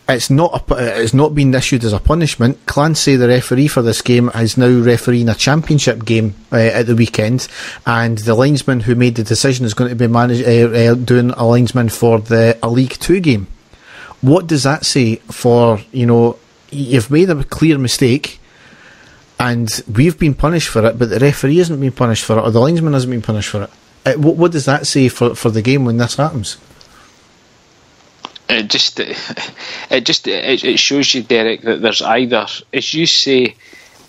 it's not been issued as a punishment. Clancy, the referee for this game, is now refereeing a championship game at the weekend, and the linesman who made the decision is going to be doing a linesman for a League 2 game. What does that say for, you've made a clear mistake, and we've been punished for it, but the referee hasn't been punished for it, or the linesman hasn't been punished for it. What does that say for the game when this happens? It shows you, Derek, that there's either, as you say,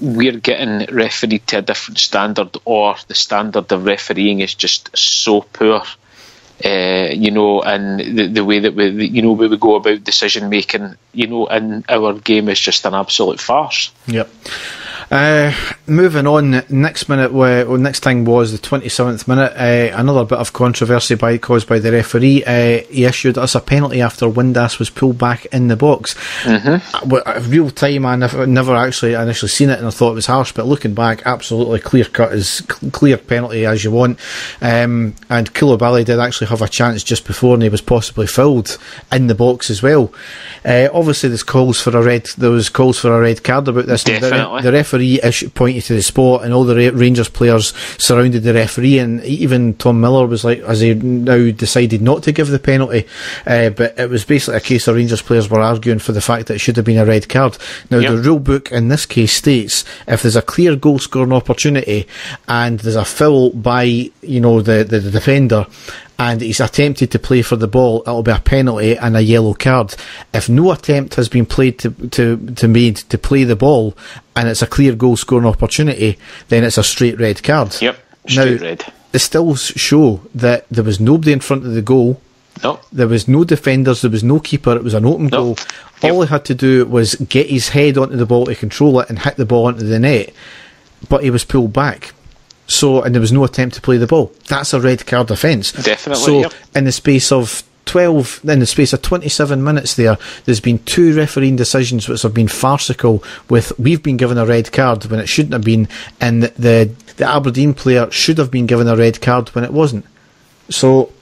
we're getting refereed to a different standard, or the standard of refereeing is just so poor. And the way that we go about decision making, in our game is just an absolute farce. Yep. Moving on, next thing was the 27th minute. Another bit of controversy caused by the referee. He issued us a penalty after Windass was pulled back in the box. Real time, I never actually initially seen it, and I thought it was harsh. But looking back, absolutely clear cut, as clear penalty as you want. And Koulibaly did actually have a chance just before, and he was possibly fouled in the box as well. Obviously, there was calls for a red card about this. Definitely. The referee pointed to the spot, and all the Rangers players surrounded the referee, and even Tom Miller was like, has he now decided not to give the penalty? But it was basically a case of Rangers players were arguing for the fact that it should have been a red card. Now, the rule book in this case states if there's a clear goal scoring opportunity and there's a foul by the defender, and he's attempted to play for the ball, it'll be a penalty and a yellow card. If no attempt has been made to play the ball, and it's a clear goal scoring opportunity, then it's a straight red card. Yep, straight red. The stills show that there was nobody in front of the goal. No. There was no defenders, there was no keeper, it was an open goal. All he had to do was get his head onto the ball to control it and hit the ball into the net, but he was pulled back. And there was no attempt to play the ball. That's a red card offence. Definitely. In the space of 27 minutes there's been 2 refereeing decisions which have been farcical, with we've been given a red card when it shouldn't have been, and the Aberdeen player should have been given a red card when it wasn't. So,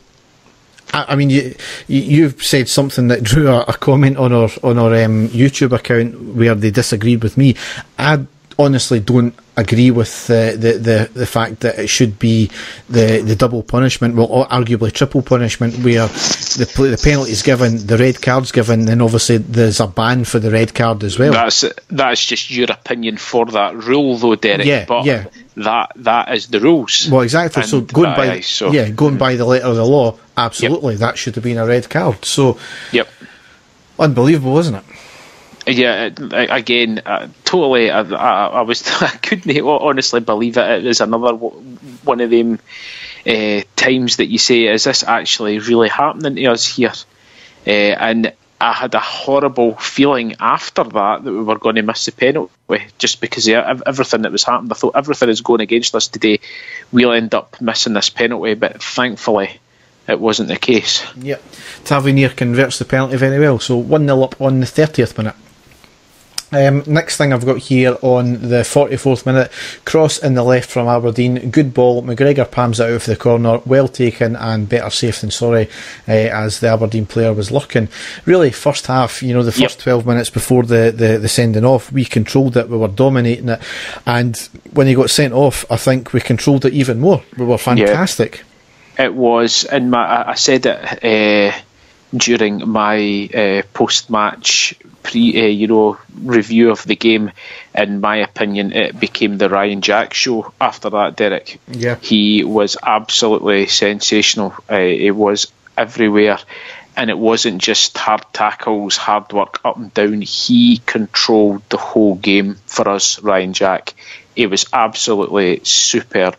I mean, you've said something that drew a comment on our YouTube account where they disagreed with me. I honestly don't agree with the fact that it should be the double punishment, well, arguably triple punishment, where the penalty is given, the red card's given, then obviously there's a ban for the red card as well. That's just your opinion for that rule, though, Derek. That is the rules. Well, exactly. And so going by the letter of the law, absolutely, that should have been a red card. So, unbelievable, wasn't it? Yeah, again, totally. I couldn't honestly believe it. It was another one of them times that you say, "Is this actually really happening to us here?" And I had a horrible feeling after that we were going to miss the penalty, just because of everything that was happening. I thought everything is going against us today. We'll end up missing this penalty, but thankfully it wasn't the case. Yep, Tavernier converts the penalty very well. So 1-0 up on the 30th minute. Next thing I've got here on the 44th minute, cross in the left from Aberdeen, good ball, McGregor palms it out of the corner, well taken and better safe than sorry, as the Aberdeen player was looking. Really, first half, the first 12 minutes before the sending off, we controlled it, we were dominating it, and when he got sent off, I think we controlled it even more. We were fantastic. It was, and I said it during my post-match review of the game. In my opinion, it became the Ryan Jack show after that, Derek. Yeah. He was absolutely sensational. He was everywhere, and it wasn't just hard tackles, hard work up and down. He controlled the whole game for us, Ryan Jack. He was absolutely superb.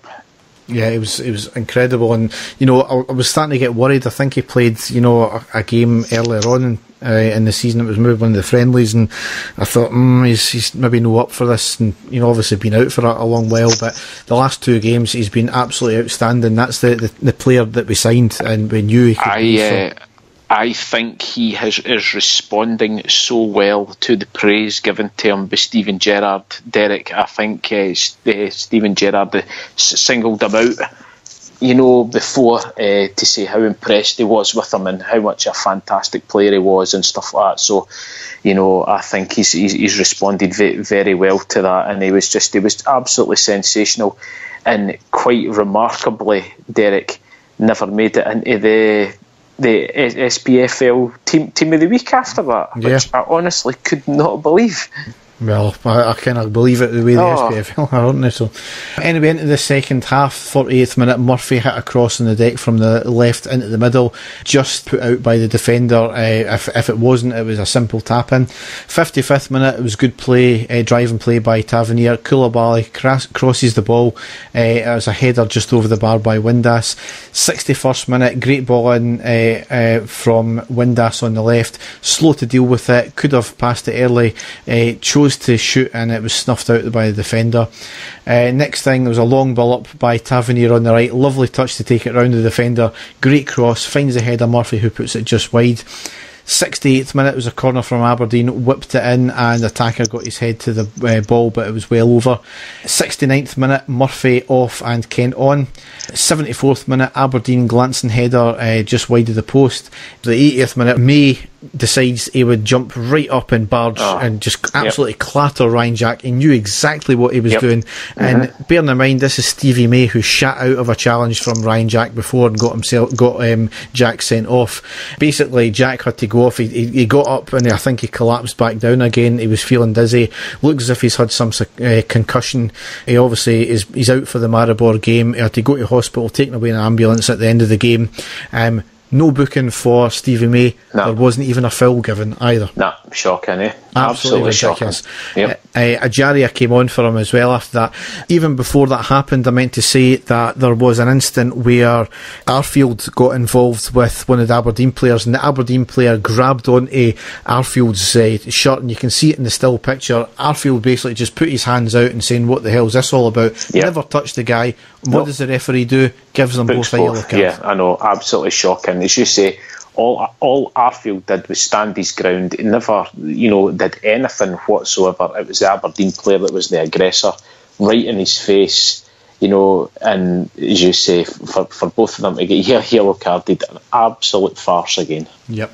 Yeah, it was incredible, and I was starting to get worried. I think he played a game earlier on in the season. It was maybe one of the friendlies, and I thought he's maybe no up for this, and obviously been out for a long while. But the last 2 games he's been absolutely outstanding. That's the player that we signed, and we knew he could. I think he is responding so well to the praise given to him by Steven Gerrard, Derek. I think Steven Gerrard singled him out, before to say how impressed he was with him and how much a fantastic player he was and stuff like that. So, I think he's responded very well to that, and he was absolutely sensational, and quite remarkably, Derek never made it into the SPFL team of the week after that, which I honestly could not believe. Well, I cannot believe it the way the SPFL are, aren't they? So, anyway, into the second half, 48th minute, Murphy hit a cross on the deck from the left into the middle, just put out by the defender. If it wasn't, it was a simple tap in. 55th minute, it was good play, driving play by Tavernier. Koulibaly crosses the ball. It was a header just over the bar by Windass. 61st minute, great ball in from Windass on the left. Slow to deal with it, could have passed it early. Chose to shoot and it was snuffed out by the defender. Next thing, there was a long ball up by Tavernier on the right, lovely touch to take it round the defender, great cross, finds the header Murphy who puts it just wide. 68th minute, was a corner from Aberdeen, whipped it in and the attacker got his head to the ball, but it was well over. 69th minute, Murphy off and Kent on. 74th minute, Aberdeen glancing header just wide of the post. The 80th minute, May decides he would jump right up and barge and just absolutely clatter Ryan Jack. He knew exactly what he was doing. And bearing in mind, this is Stevie May, who shat out of a challenge from Ryan Jack before and got Jack sent off. Basically, Jack had to go off. He got up and I think he collapsed back down again. He was feeling dizzy. Looks as if he's had some concussion. He obviously he's out for the Maribor game. He had to go to hospital, taken away in an ambulance at the end of the game. No booking for Stevie May. No. There wasn't even a foul given either. Shocking, eh? Absolutely ridiculous. Ajaria came on for him as well after that. Even before that happened, I meant to say that there was an instant where Arfield got involved with one of the Aberdeen players, and the Aberdeen player grabbed onto Arfield's shirt, and you can see it in the still picture. Arfield basically just put his hands out and saying, "What the hell is this all about?" Never touched the guy. What does the referee do? Gives them both a yellow card. Yeah, I know. Absolutely shocking. As you say, all Arfield did was stand his ground. He never, did anything whatsoever. It was the Aberdeen player that was the aggressor, right in his face. And as you say, for both of them to get yellow carded, an absolute farce again. Yep.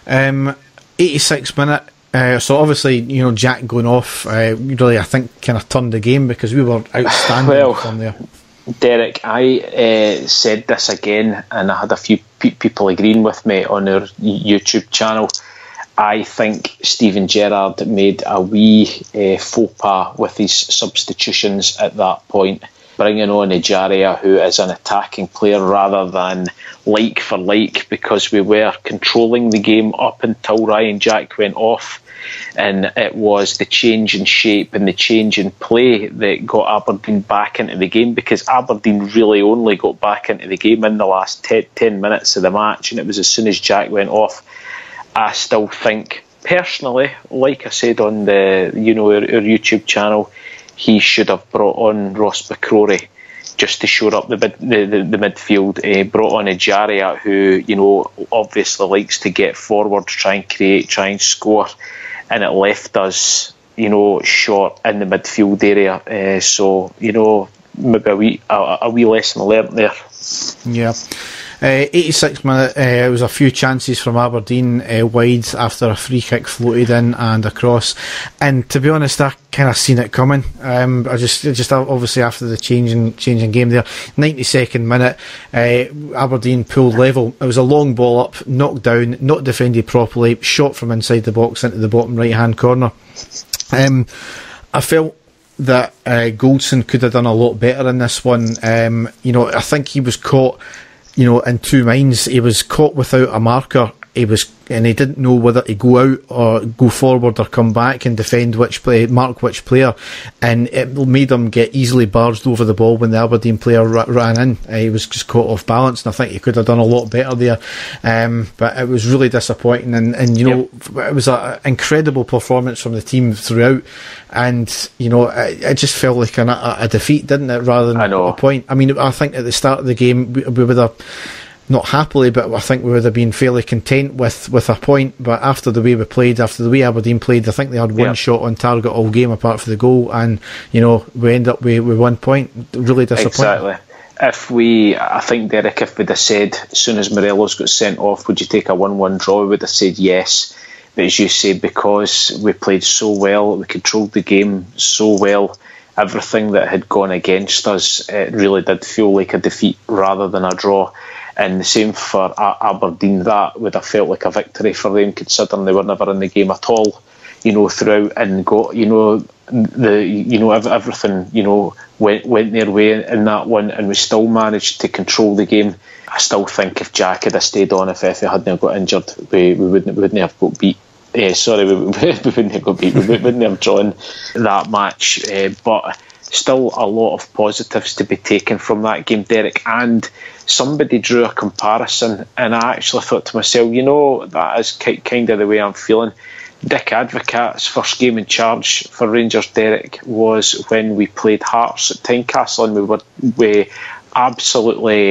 86th minute. So obviously, Jack going off really, I think, kind of turned the game because we were outstanding from there. Derek, I said this again, and I had a few people agreeing with me on our YouTube channel. I think Steven Gerrard made a wee faux pas with his substitutions at that point, bringing on Ajaria, who is an attacking player rather than like for like, because we were controlling the game up until Ryan Jack went off. And it was the change in shape and the change in play that got Aberdeen back into the game, because Aberdeen really only got back into the game in the last 10 minutes of the match, and it was as soon as Jack went off. I still think, personally, like I said on the our YouTube channel, he should have brought on Ross McCrory just to shore up the midfield. Brought on Ajaria, who obviously likes to get forward, try and create, try and score. And it left us, short in the midfield area. So, maybe a wee lesson learnt there. Yeah. 86th minute, it was a few chances from Aberdeen wide after a free kick floated in and across. And to be honest, I kind of seen it coming. I just obviously after the changing game there. 92nd minute, Aberdeen pulled level. It was a long ball up, knocked down, not defended properly, shot from inside the box into the bottom right hand corner. I felt that Goldson could have done a lot better in this one. I think he was caught in two minds. He was caught without a marker. And he didn't know whether to go out or go forward or come back and defend mark which player, and it made him get easily barged over the ball when the Aberdeen player ran in. He was just caught off balance, and I think he could have done a lot better there. But it was really disappointing, and it was an incredible performance from the team throughout, and it just felt like a defeat, didn't it, rather than a point. I mean, I think at the start of the game we would have, not happily, but I think we would have been fairly content with a point. But after the way we played, after the way Aberdeen played, I think they had one shot on target all game apart from the goal, and we end up with 1 point. Really disappointing. Exactly. I think, Derek, if we'd have said as soon as Morelos got sent off, would you take a 1-1 draw, we would have said yes. But as you say, because we played so well, we controlled the game so well, everything that had gone against us, it really did feel like a defeat rather than a draw. And the same for Aberdeen. That would have felt like a victory for them, considering they were never in the game at all. throughout, and got, everything, went their way in that one, and we still managed to control the game. I still think if Jack had stayed on, if he hadn't got injured, we wouldn't have got beat. We wouldn't have got beat. We wouldn't have drawn that match. But still a lot of positives to be taken from that game, Derek. And somebody drew a comparison, and I actually thought to myself, that is kind of the way I'm feeling. Dick Advocaat's first game in charge for Rangers, Derek, was when we played Hearts at Tynecastle, and we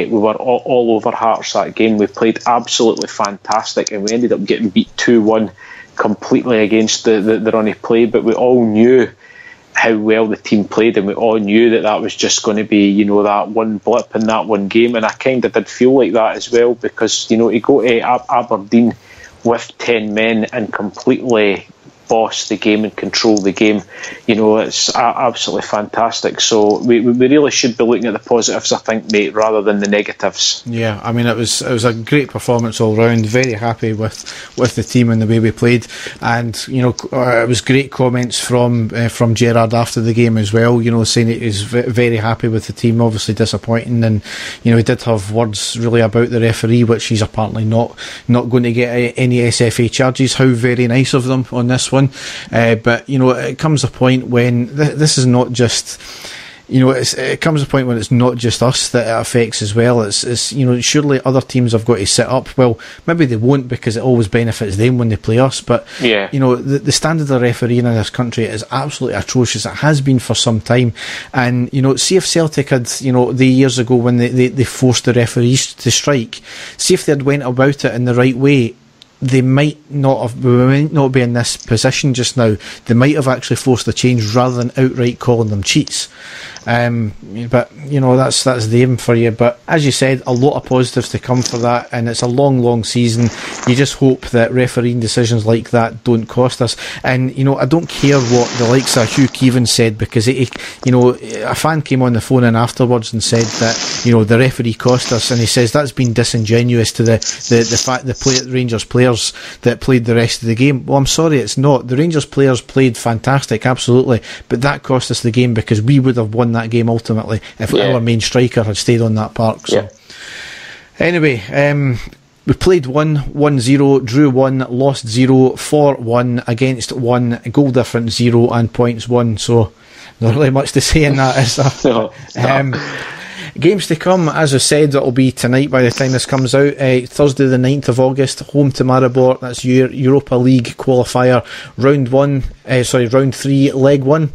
were all over Hearts that game. We played absolutely fantastic, and we ended up getting beat 2-1 completely against the run of play. But we all knew how well the team played, and we all knew that was just going to be, that one blip in that one game. And I kind of did feel like that as well, because to go to Aberdeen with 10 men and completely boss the game and control the game, it's absolutely fantastic. So we really should be looking at the positives, I think, mate, rather than the negatives. Yeah, I mean, it was a great performance all round. Very happy with the team and the way we played, and it was great comments from Gerrard after the game as well, saying he is very happy with the team. Obviously disappointing, and he did have words really about the referee, which he's apparently not going to get any SFA charges. How very nice of them on this one. But it comes a point when this is not just, it comes a point when it's not just us that it affects as well. It's surely other teams have got to sit up. Well, maybe they won't, because it always benefits them when they play us. But yeah, the standard of refereeing in this country is absolutely atrocious. It has been for some time. And see if Celtic had, the years ago when they forced the referees to strike, see if they'd went about it in the right way, we might not be in this position just now. They might have actually forced the change rather than outright calling them cheats. But that's the aim for you. But as you said, a lot of positives to come for that, and it's a long season. You just hope that refereing decisions like that don't cost us. And I don't care what the likes of Hugh Keevan said, because a fan came on the phone in afterwards and said that the referee cost us, and he says that's been disingenuous to the fact the Rangers players that played the rest of the game. Well, I'm sorry, it's not. The Rangers players played fantastic, absolutely, but that cost us the game, because we would have won that game ultimately if our main striker had stayed on that park. So anyway, we played 1-0, drew 1, lost 0, 4-1, against 1, goal difference 0, and points 1. So not really much to say in that, is there? Games to come, as I said, it'll be tonight by the time this comes out. Thursday the 9th of August, home to Maribor. That's Europa League Qualifier, round 3, leg 1.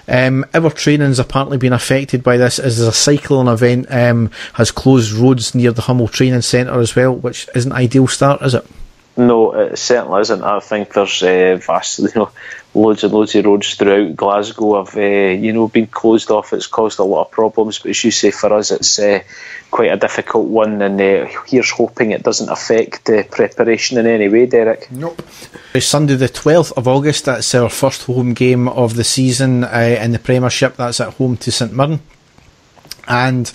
Our training's apparently been affected by this, as a cycling event has closed roads near the Hummel Training Centre as well, which isn't an ideal start, is it? No, it certainly isn't. I think there's loads of roads throughout Glasgow have been closed off. It's caused a lot of problems, but as you say, for us it's quite a difficult one, and here's hoping it doesn't affect preparation in any way, Derek. Nope. Sunday the 12th of August, that's our first home game of the season in the Premiership. That's at home to St Mirren. And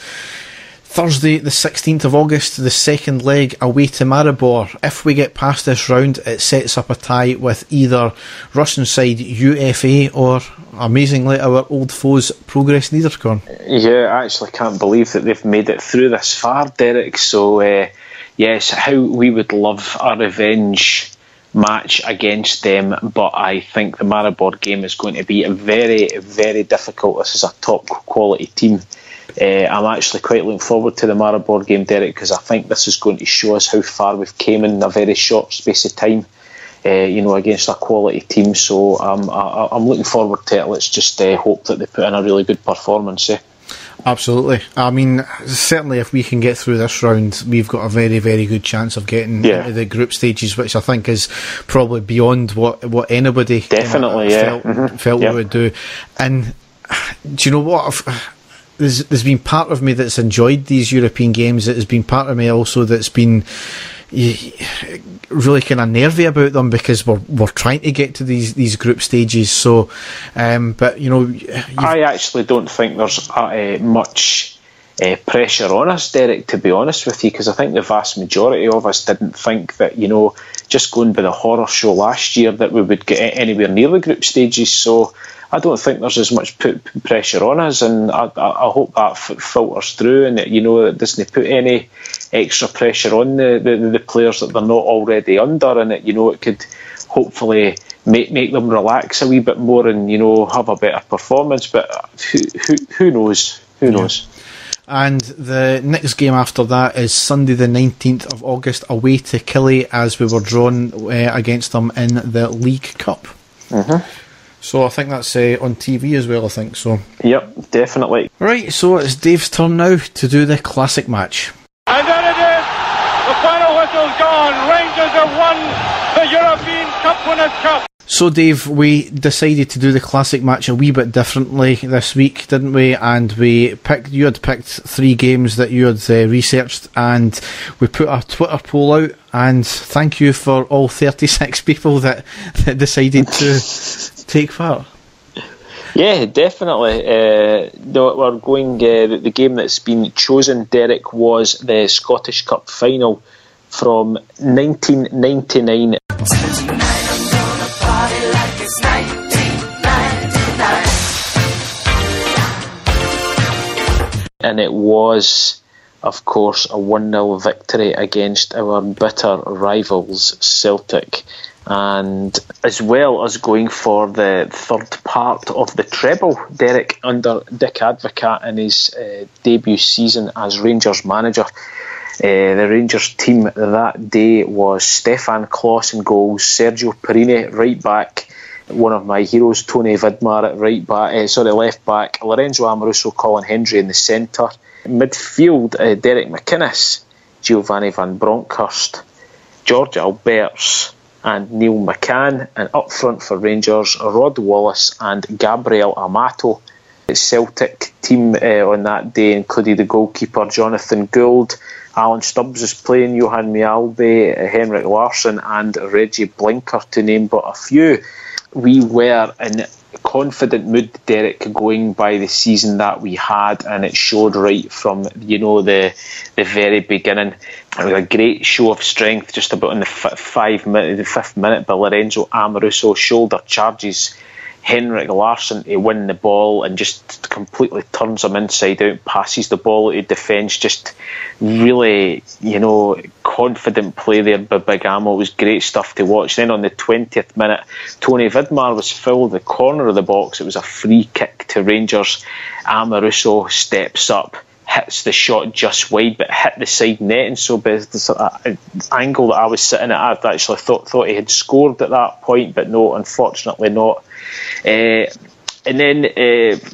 Thursday the 16th of August, the second leg away to Maribor. If we get past this round, it sets up a tie with either Russian side UFA or, amazingly, our old foes Progress Niederkorn. Yeah, I actually can't believe that they've made it through this far, Derek. So yes, how we would love a revenge match against them, but I think the Maribor game is going to be very, very difficult. This is a top quality team. I'm actually quite looking forward to the Maribor game, Derek, because I think this is going to show us how far we've came in a very short space of time, against a quality team. So I'm looking forward to it. Let's just hope that they put in a really good performance. Absolutely. I mean, certainly if we can get through this round, we've got a very, very good chance of getting into the group stages, which I think is probably beyond what anybody felt we would do. And do you know what? There's been part of me that's enjoyed these European games. There's been part of me also that's been really kind of nervy about them, because we're trying to get to these group stages. So, but I actually don't think there's much pressure on us, Derek, to be honest with you, because I think the vast majority of us didn't think that, just going by the horror show last year, that we would get anywhere near the group stages. So I don't think there's as much pressure on us, and I hope that filters through, and that, it doesn't put any extra pressure on the players that they're not already under, and that, it could hopefully make them relax a wee bit more and, have a better performance. But who knows? Who knows? And the next game after that is Sunday the 19th of August away to Killie, as we were drawn against them in the League Cup. Mm-hmm. So I think that's on TV as well, I think so. Yep, definitely. Right, so it's Dave's turn now to do the classic match. And there it is! The final whistle's gone! Rangers have won the European Cup Winners' Cup! So Dave, we decided to do the classic match a wee bit differently this week, didn't we? And you had picked 3 games that you had researched, and we put a Twitter poll out, and thank you for all 36 people that decided to take part. Yeah, definitely. We're going. The game that's been chosen, Derek, was the Scottish Cup final from 1999. And it was, of course, a 1-0 victory against our bitter rivals Celtic. And as well as going for the third part of the treble, Derek, under Dick Advocaat in his debut season as Rangers manager. The Rangers team that day was Stefan Klos in goals, Sergio Perini right back, one of my heroes, Tony Vidmar at left back, Lorenzo Amoruso, Colin Hendry in the centre. Midfield, Derek McInnes, Giovanni Van Bronckhorst, George Alberts and Neil McCann. And up front for Rangers, Rod Wallace and Gabriel Amato. The Celtic team on that day included the goalkeeper Jonathan Gould, Alan Stubbs was playing, Johan Mialbe, Henrik Larsson and Reggie Blinker, to name but a few. We were in confident mood, Derek, going by the season that we had, and it showed right from the very beginning. It was a great show of strength just about in the fifth minute by Lorenzo Amoruso. Shoulder charges Henrik Larsson to win the ball and just completely turns him inside out, passes the ball to defence. Just really, confident play there by Big Amo. It was great stuff to watch. Then on the 20th minute, Tony Vidmar was fouled the corner of the box. It was a free kick to Rangers. Amoruso steps up, hits the shot just wide, but hit the side net, and so by the angle that I was sitting at, I actually thought he had scored at that point, but no, unfortunately not. And then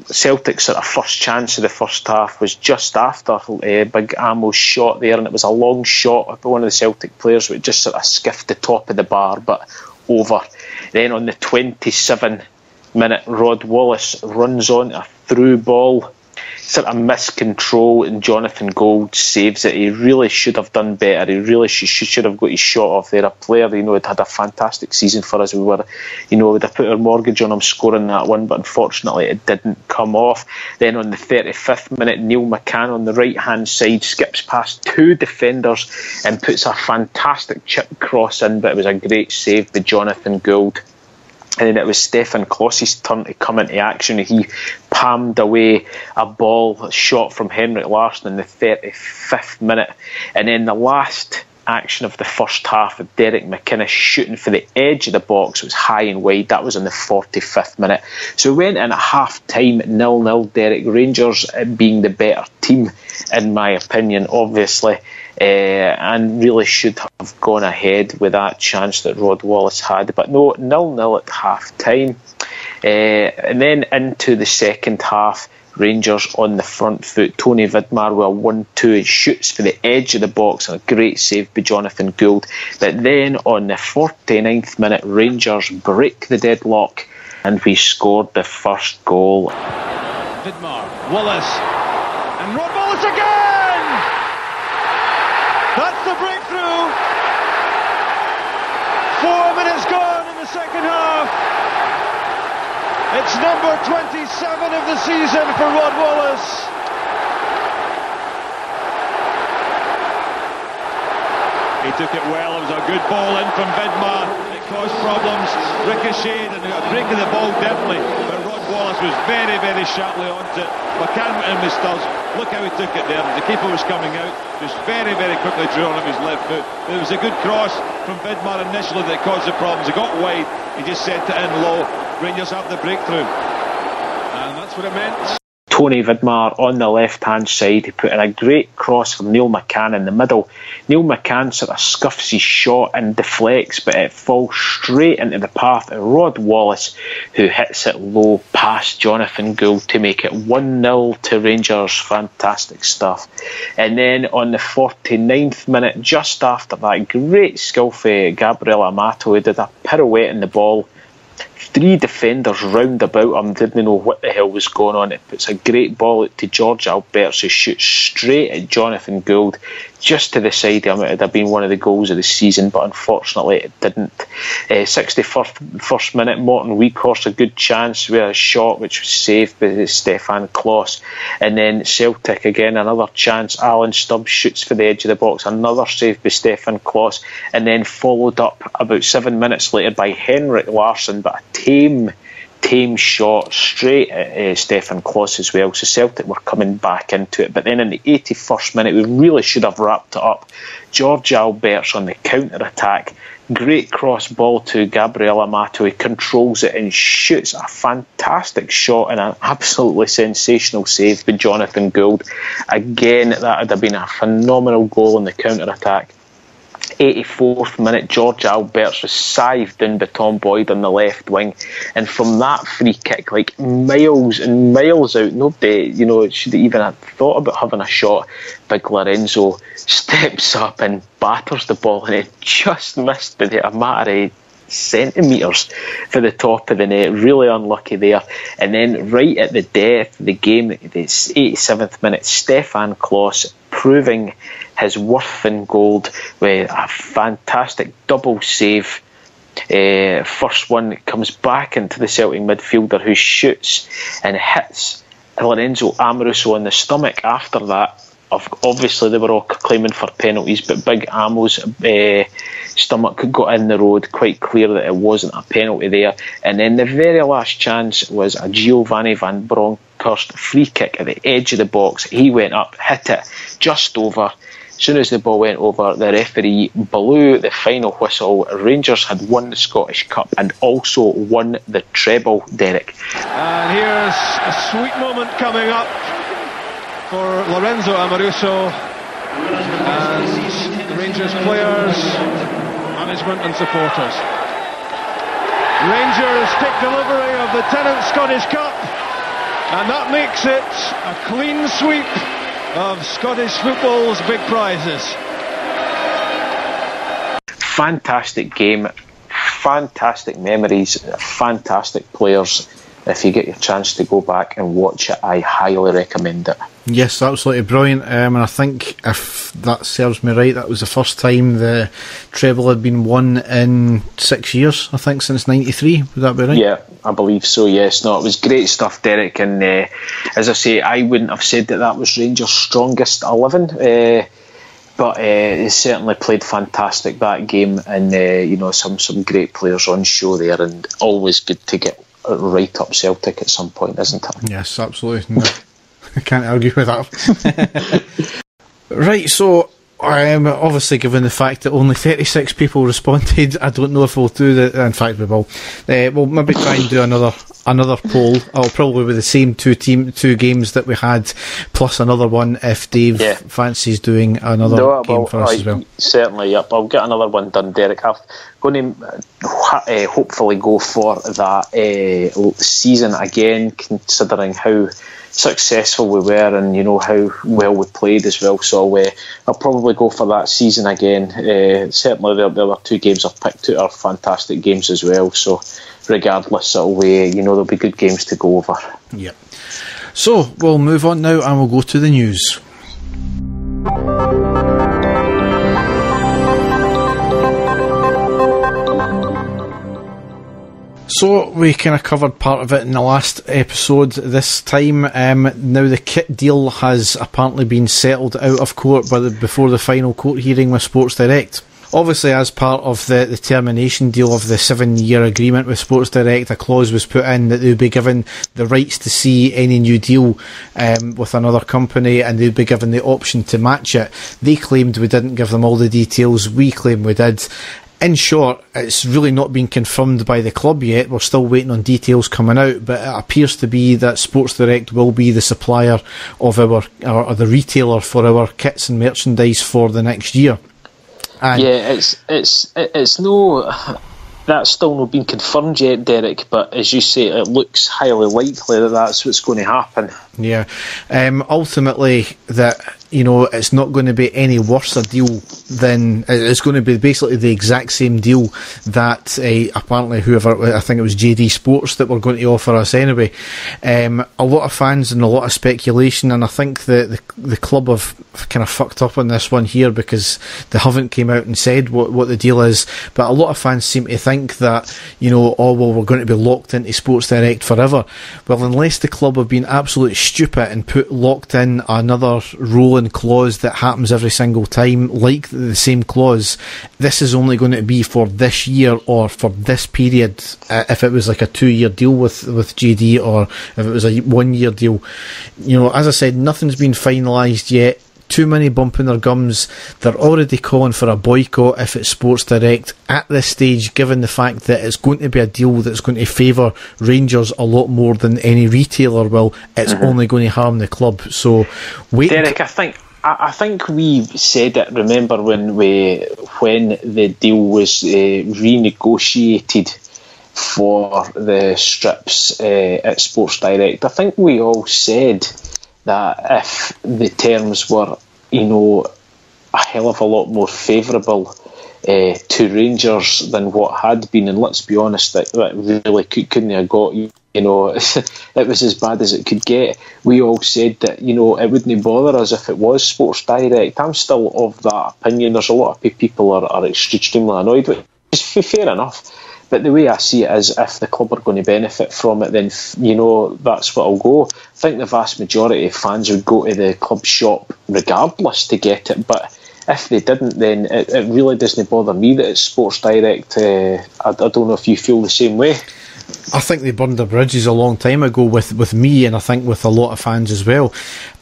Celtic's sort of first chance of the first half was just after Big Amo's shot there, and it was a long shot by one of the Celtic players which just sort of skiffed the top of the bar but over. Then on the 27th minute, Rod Wallace runs on a through ball, sort of miscontrol, and Jonathan Gould saves it. He really should have done better. He really should have got his shot off there. A player, had a fantastic season for us. We were, we'd have put our mortgage on him scoring that one, but unfortunately it didn't come off. Then on the 35th minute, Neil McCann on the right hand side skips past 2 defenders and puts a fantastic chip cross in, but it was a great save by Jonathan Gould. And then it was Stefan Kloss's turn to come into action. He palmed away a ball shot from Henrik Larsson in the 35th minute. And then the last action of the first half of Derek McInnes shooting for the edge of the box. It was high and wide. That was in the 45th minute. So we went in at half-time 0-0, Derek. Rangers being the better team, in my opinion, obviously. And really should have gone ahead with that chance that Rod Wallace had, but no, 0-0 at half time. And then into the second half, Rangers on the front foot. Tony Vidmar with a 1-2 shoots for the edge of the box and a great save by Jonathan Gould. But then on the 49th minute, Rangers break the deadlock and we scored the first goal. Vidmar, Wallace, and Rod Wallace again! That's the breakthrough. 4 minutes gone in the second half. It's number 27 of the season for Rod Wallace. He took it well. It was a good ball in from Vidmar. It caused problems. Ricocheted and a break of the ball definitely. But Rod Wallace was very, very sharply onto it. McCann went in with Sturz. Look how he took it there. The keeper was coming out. Just very, very quickly drew on him his left foot. It was a good cross from Vidmar initially that caused the problems. He got wide. He just sent it in low. Rangers have the breakthrough. And that's what it meant. Tony Vidmar on the left-hand side. He put in a great cross for Neil McCann in the middle. Neil McCann sort of scuffs his shot and deflects, but it falls straight into the path of Rod Wallace, who hits it low past Jonathan Gould to make it 1-0 to Rangers. Fantastic stuff. And then on the 49th minute, just after that, great skill for Gabriel Amato. He did a pirouette in the ball. 3 defenders round about him didn't know what the hell was going on. It puts a great ball out to George Alberts, who shoots straight at Jonathan Gould, just to the side of him. It would have been one of the goals of the season, but unfortunately it didn't. 61st minute, Morton Weghorst, a good chance with a shot which was saved by Stefan Klos. And then Celtic again, another chance. Alan Stubbs shoots for the edge of the box, another save by Stefan Klos, and then followed up about 7 minutes later by Henrik Larsson, but a tame shot straight at Stefan Klos as well. So Celtic were coming back into it, but then in the 81st minute we really should have wrapped it up. George Alberts on the counter-attack, great cross ball to Gabriel Amato. He controls it and shoots a fantastic shot and an absolutely sensational save by Jonathan Gould. Again, that would have been a phenomenal goal on the counter-attack. 84th minute, George Alberts was scythed in by Tom Boyd on the left wing, and from that free kick, like miles and miles out, nobody, should even have thought about having a shot. Big Lorenzo steps up and batters the ball, and it just missed by a matter of centimetres for the top of the net. Really unlucky there. And then right at the death of the game, the 87th minute, Stefan Klos proving his worth in gold with a fantastic double save. First one comes back into the Celtic midfielder, who shoots and hits Lorenzo Amoruso on the stomach. After that, obviously they were all claiming for penalties, but Big Amo's stomach got in the road. Quite clear that it wasn't a penalty there. And then the very last chance was a Giovanni Van Bronckhorst free kick at the edge of the box. He went up, hit it just over. As soon as the ball went over, the referee blew the final whistle. Rangers had won the Scottish Cup and also won the treble, Derek. And here's a sweet moment coming up for Lorenzo Amoruso and the Rangers players, management and supporters. Rangers take delivery of the Tennant Scottish Cup, and that makes it a clean sweep of Scottish football's big prizes. Fantastic game, fantastic memories, fantastic players. If you get your chance to go back and watch it, I highly recommend it. Yes, absolutely brilliant. And I think, if that serves me right, that was the first time the treble had been won in 6 years, I think, since 93. Would that be right? Yeah, I believe so, yes. No, it was great stuff, Derek. And as I say, I wouldn't have said that was Rangers' strongest 11. But he certainly played fantastic that game. And, some great players on show there. And always good to get right up Celtic at some point, isn't it? Yes, absolutely. No, I can't argue with that. Right, so obviously, given the fact that only 36 people responded, I don't know if we'll do that. In fact, we will. We'll maybe try and do another poll. I'll probably with the same two games that we had, plus another one if Dave fancies doing another game for us as well. Certainly, yep. I'll get another one done, Derek. I'm going to hopefully go for that season again, considering how successful we were and how well we played as well. So I'll probably go for that season again. Certainly the other 2 games I've picked out are fantastic games as well. So regardless, there'll be good games to go over. Yep. So we'll move on now and we'll go to the news. So we kind of covered part of it in the last episode this time. Now the kit deal has apparently been settled out of court before the final court hearing with Sports Direct. Obviously, as part of the termination deal of the 7-year agreement with Sports Direct, a clause was put in that they would be given the rights to see any new deal with another company, and they'd be given the option to match it. They claimed we didn't give them all the details. We claim we did. In short, it's really not been confirmed by the club yet. We're still waiting on details coming out, but it appears to be that Sports Direct will be the supplier of or the retailer for our kits and merchandise for the next year. And it's no. That's still not been confirmed yet, Derek. But as you say, it looks highly likely that that's what's going to happen. Yeah. Ultimately, that it's not going to be any worse a deal than it's going to be basically the exact same deal that apparently whoever, I think it was JD Sports, that were going to offer us anyway. A lot of fans and a lot of speculation, and I think the club have kind of fucked up on this one here because they haven't came out and said what the deal is. But a lot of fans seem to think that we're going to be locked into Sports Direct forever. Well, unless the club have been absolutely stupid and put locked in another rolling clause that happens every single time, like the same clause, this is only going to be for this year or for this period. If it was like a 2-year deal with JD, or if it was a 1-year deal, as I said, nothing's been finalised yet. Too many bumping their gums. They're already calling for a boycott if it's Sports Direct at this stage, given the fact that it's going to be a deal that's going to favour Rangers a lot more than any retailer will. It's only going to harm the club. So, wait, Derek, I think we said it. Remember when the deal was renegotiated for the strips at Sports Direct? I think we all said that if the terms were, a hell of a lot more favourable to Rangers than what had been, and let's be honest, that really couldn't have got, it was as bad as it could get. We all said that, it wouldn't bother us if it was Sports Direct. I'm still of that opinion. There's a lot of people are extremely annoyed, which is fair enough. But the way I see it is, if the club are going to benefit from it, then, that's what I'll go. I think the vast majority of fans would go to the club shop regardless to get it. But if they didn't, then it really doesn't bother me that it's Sports Direct. I don't know if you feel the same way. I think they burned their bridges a long time ago with me, and I think with a lot of fans as well.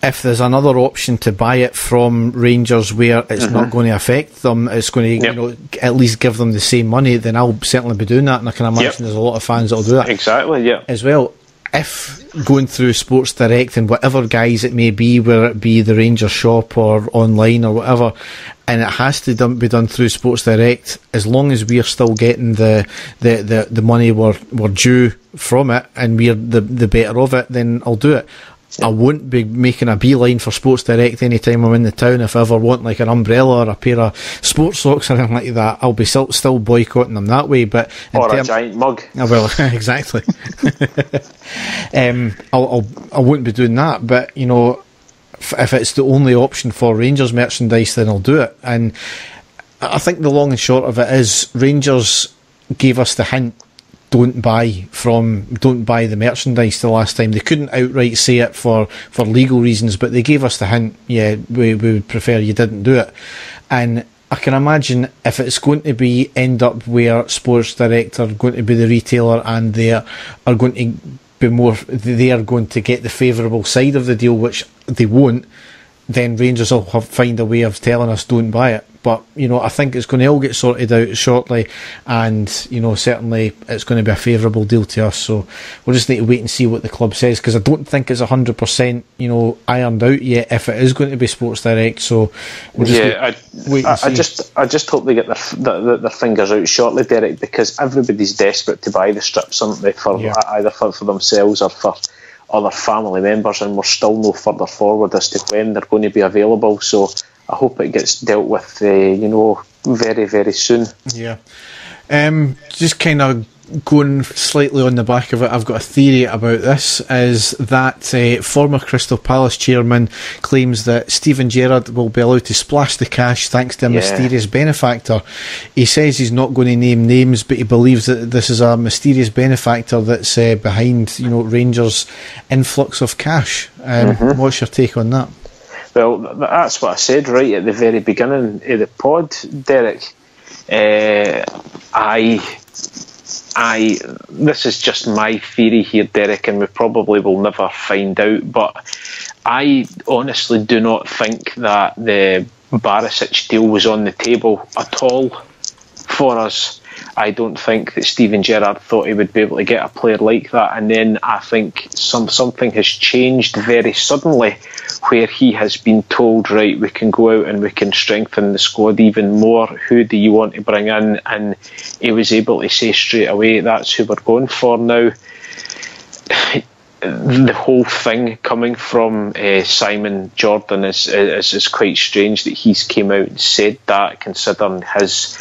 If there's another option to buy it from Rangers where it's not going to affect them, it's going to at least give them the same money, then I'll certainly be doing that, and I can imagine there's a lot of fans that'll do that. Exactly, yeah. As well. If going through Sports Direct and whatever guise it may be, whether it be the Rangers shop or online or whatever, and it has to be done through Sports Direct, as long as we're still getting the money we're due from it, and we're the better of it, then I'll do it. I won't be making a beeline for Sports Direct anytime I'm in the town. If I ever want like an umbrella or a pair of sports socks or anything like that, I'll be still boycotting them that way. But or a giant mug. Well, exactly. I wouldn't be doing that. But if it's the only option for Rangers merchandise, then I'll do it. And I think the long and short of it is, Rangers gave us the hint. Don't buy the merchandise the last time. They couldn't outright say it for legal reasons, but they gave us the hint. Yeah, we would prefer you didn't do it. And I can imagine if it's going to end up where Sports Direct are going to be the retailer, and they are going to be they are going to get the favourable side of the deal, which they won't, then Rangers will find a way of telling us don't buy it. But, I think it's going to all get sorted out shortly, and, certainly it's going to be a favourable deal to us. So we'll just need to wait and see what the club says, because I don't think it's 100%, ironed out yet if it is going to be Sports Direct. So we'll just wait and see. I just hope they get their fingers out shortly, Derek, because everybody's desperate to buy the strips, aren't they, either for themselves or for other family members, and we're still no further forward as to when they're going to be available. So I hope it gets dealt with, very, very soon. Yeah. Just kind of going slightly on the back of it, I've got a theory about this, is that former Crystal Palace chairman claims that Steven Gerrard will be allowed to splash the cash thanks to a mysterious benefactor. He says he's not going to name names, but he believes that this is a mysterious benefactor that's behind, Rangers' influx of cash. What's your take on that? Well, that's what I said right at the very beginning of the pod, Derek. This is just my theory here, Derek, and we probably will never find out, but I honestly do not think that the Barisic deal was on the table at all for us. I don't think that Steven Gerrard thought he would be able to get a player like that, and then I think something has changed very suddenly, where he has been told, right, we can go out and we can strengthen the squad even more. Who do you want to bring in? And he was able to say straight away, that's who we're going for now. The whole thing coming from Simon Jordan is quite strange that he's came out and said that, considering his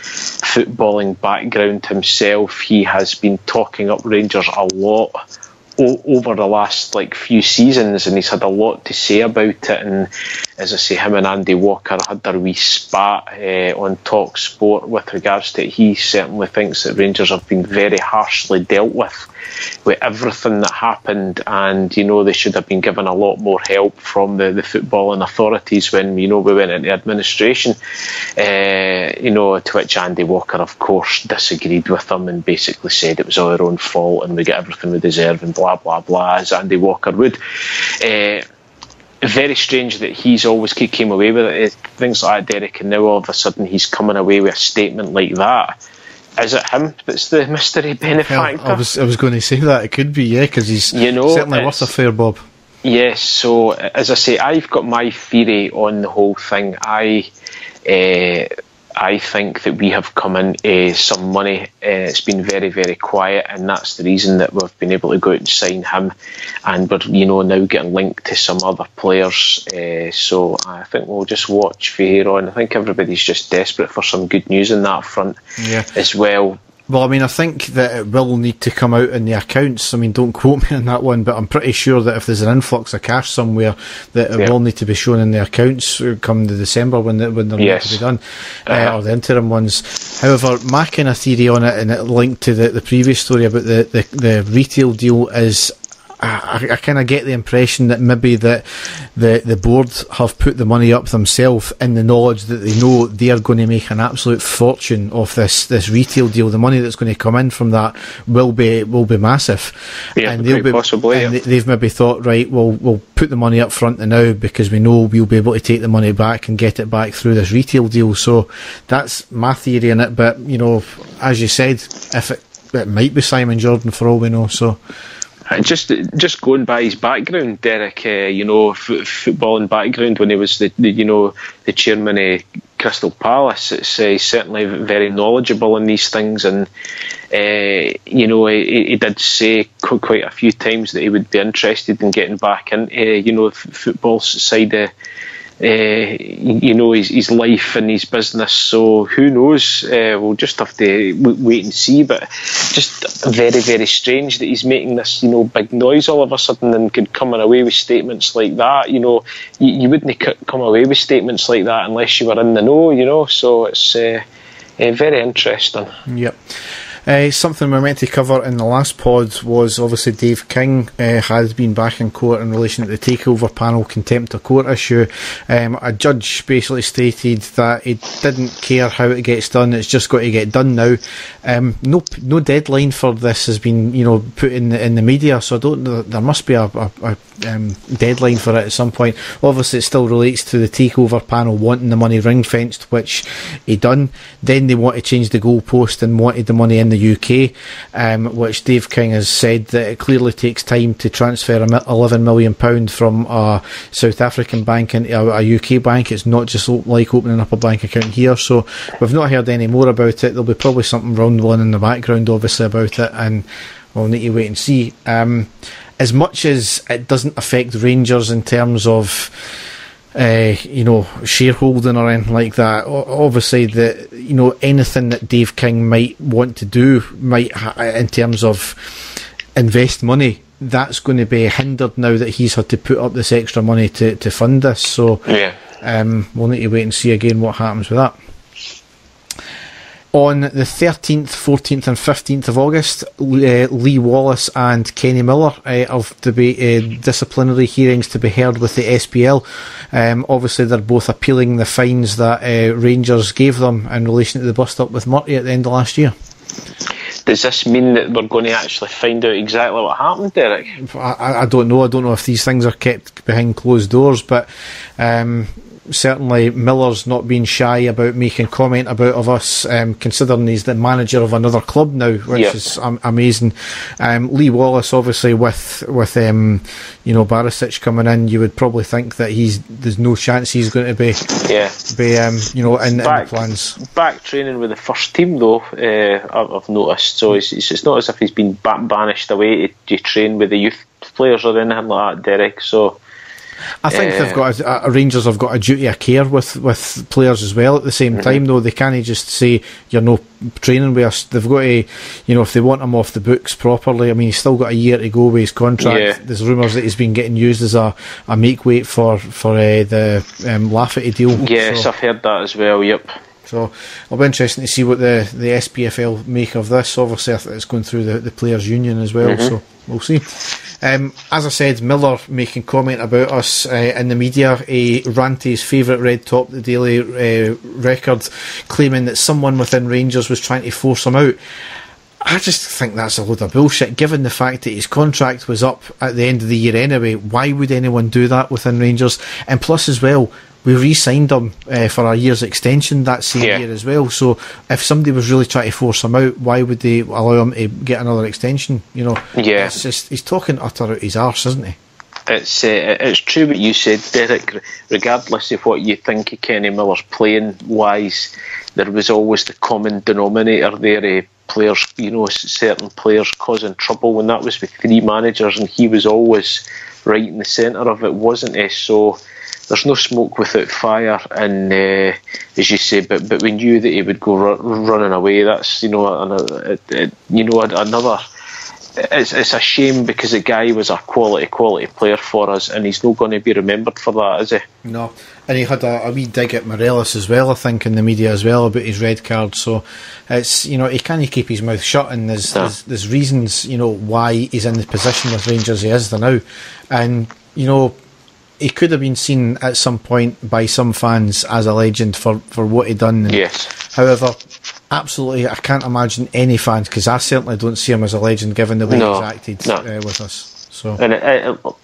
footballing background himself. He has been talking up Rangers a lot over the last few seasons, and he's had a lot to say about it. And as I say, him and Andy Walker had their wee spat on Talk Sport with regards to it. He certainly thinks that Rangers have been very harshly dealt with everything that happened, and they should have been given a lot more help from the footballing authorities when we went into administration. To which Andy Walker, of course, disagreed with them and basically said it was all our own fault and we get everything we deserve and blah blah blah, as Andy Walker would. Very strange that he's always came away with it, things like that, Derek, and now all of a sudden he's coming away with a statement like that. Is it him that's the mystery benefactor? I was going to say that it could be, yeah, because he's certainly worth a fair bob. Yes, so as I say, I've got my theory on the whole thing. I think that we have come in some money. It's been very, very quiet, and that's the reason that we've been able to go out and sign him, and we're now getting linked to some other players. So I think we'll just watch for here on. I think everybody's just desperate for some good news on that front as well. Well, I mean, I think that it will need to come out in the accounts. I mean, don't quote me on that one, but I'm pretty sure that if there's an influx of cash somewhere, that it will need to be shown in the accounts come the December when they're meant to be done, or the interim ones. However, my kind of theory on it, and it linked to the previous story about the retail deal, is I kind of get the impression that maybe that the board have put the money up themselves in the knowledge that they know they are going to make an absolute fortune off this retail deal. The money that's going to come in from that will be massive, and they've maybe thought, right, we'll put the money up front now because we know we'll be able to take the money back and get it back through this retail deal. So that's my theory in it. But as you said, if it might be Simon Jordan for all we know. So. Just going by his background, Derek, footballing background, when he was the chairman of Crystal Palace, he's certainly very knowledgeable in these things, and he did say quite a few times that he would be interested in getting back into football side of his life and his business. So who knows? We'll just have to wait and see. But just very, very strange that he's making this big noise all of a sudden and could coming away with statements like that. You wouldn't come away with statements like that unless you were in the know. So it's very interesting. Yep. Something we meant to cover in the last pod was obviously Dave King has been back in court in relation to the takeover panel contempt of court issue. A judge basically stated that he didn't care how it gets done, it's just got to get done now. No deadline for this has been put in the media, so I don't know, there must be a deadline for it at some point. Obviously it still relates to the takeover panel wanting the money ring fenced, which he done. Then they want to change the goalpost and wanted the money in the UK, which Dave King has said that it clearly takes time to transfer £11 million from a South African bank into a UK bank. It's not just like opening up a bank account here. So we've not heard any more about it. There'll be probably something rumbling in the background obviously about it, and we'll need to wait and see. As much as it doesn't affect Rangers in terms of shareholding or anything like that, obviously anything that Dave King might want to do in terms of invest money, that's going to be hindered now that he's had to put up this extra money to fund this. So we'll need to wait and see again what happens with that. On the 13th, 14th and 15th of August, Lee Wallace and Kenny Miller of disciplinary hearings to be heard with the SPL. Obviously, they're both appealing the fines that Rangers gave them in relation to the bust-up with Murty at the end of last year. Does this mean that we're going to actually find out exactly what happened, Derek? I don't know. I don't know if these things are kept behind closed doors, but certainly Miller's not been shy about making comment about us, considering he's the manager of another club now, which is amazing. Lee Wallace, obviously, with Barisic coming in, you would probably think that there's no chance he's going to be in the plans. Back training with the first team, though, I've noticed. So it's not as if he's been banished away to train with the youth players or anything like that, Derek. So I think they've got Rangers have got a duty of care with players as well. At the same time, though, they can't just say you're no training with us. They've got to, if they want him off the books properly. I mean, he's still got a year to go with his contract. Yeah. There's rumours that he's been getting used as a make weight for the Lafferty deal. Yes, so I've heard that as well. Yep. So it'll be interesting to see what the SPFL make of this. Obviously, it's going through the players' union as well, so we'll see. As I said, Miller making comment about us in the media. He ran to his favourite red top, the Daily Record, claiming that someone within Rangers was trying to force him out. I just think that's a load of bullshit, given the fact that his contract was up at the end of the year anyway. Why would anyone do that within Rangers? And plus as well, we re-signed him for a year's extension that same year as well. So if somebody was really trying to force him out, why would they allow him to get another extension? It's just, he's talking utter out his arse, isn't he? It's true what you said, Derek. Regardless of what you think of Kenny Miller's playing wise, there was always the common denominator there. Players, certain players causing trouble, when that was with three managers, and he was always right in the centre of it, wasn't he? So there's no smoke without fire, and as you say, but we knew that he would go running away. That's another. It's a shame, because the guy was a quality player for us, and he's not going to be remembered for that, is he? No, and he had a wee dig at Morelos as well, I think, in the media as well, about his red card. So it's he can't keep his mouth shut, and there's reasons why he's in the position with Rangers he is now, and he could have been seen at some point by some fans as a legend for what he'd done. Yes. However, absolutely, I can't imagine any fans, because I certainly don't see him as a legend given the way he's acted with us. So, and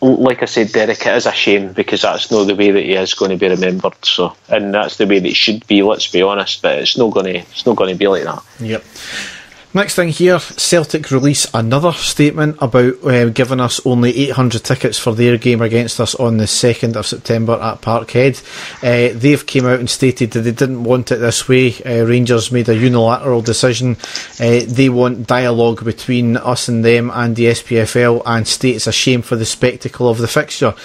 like I said, Derek, it is a shame, because that's not the way that he is going to be remembered. So, and that's the way that he should be. Let's be honest, but it's not going to be like that. Yep. Next thing here, Celtic release another statement about giving us only 800 tickets for their game against us on the 2nd of September at Parkhead. They've came out and stated that they didn't want it this way. Rangers made a unilateral decision. They want dialogue between us and them and the SPFL, and state it's a shame for the spectacle of the fixture.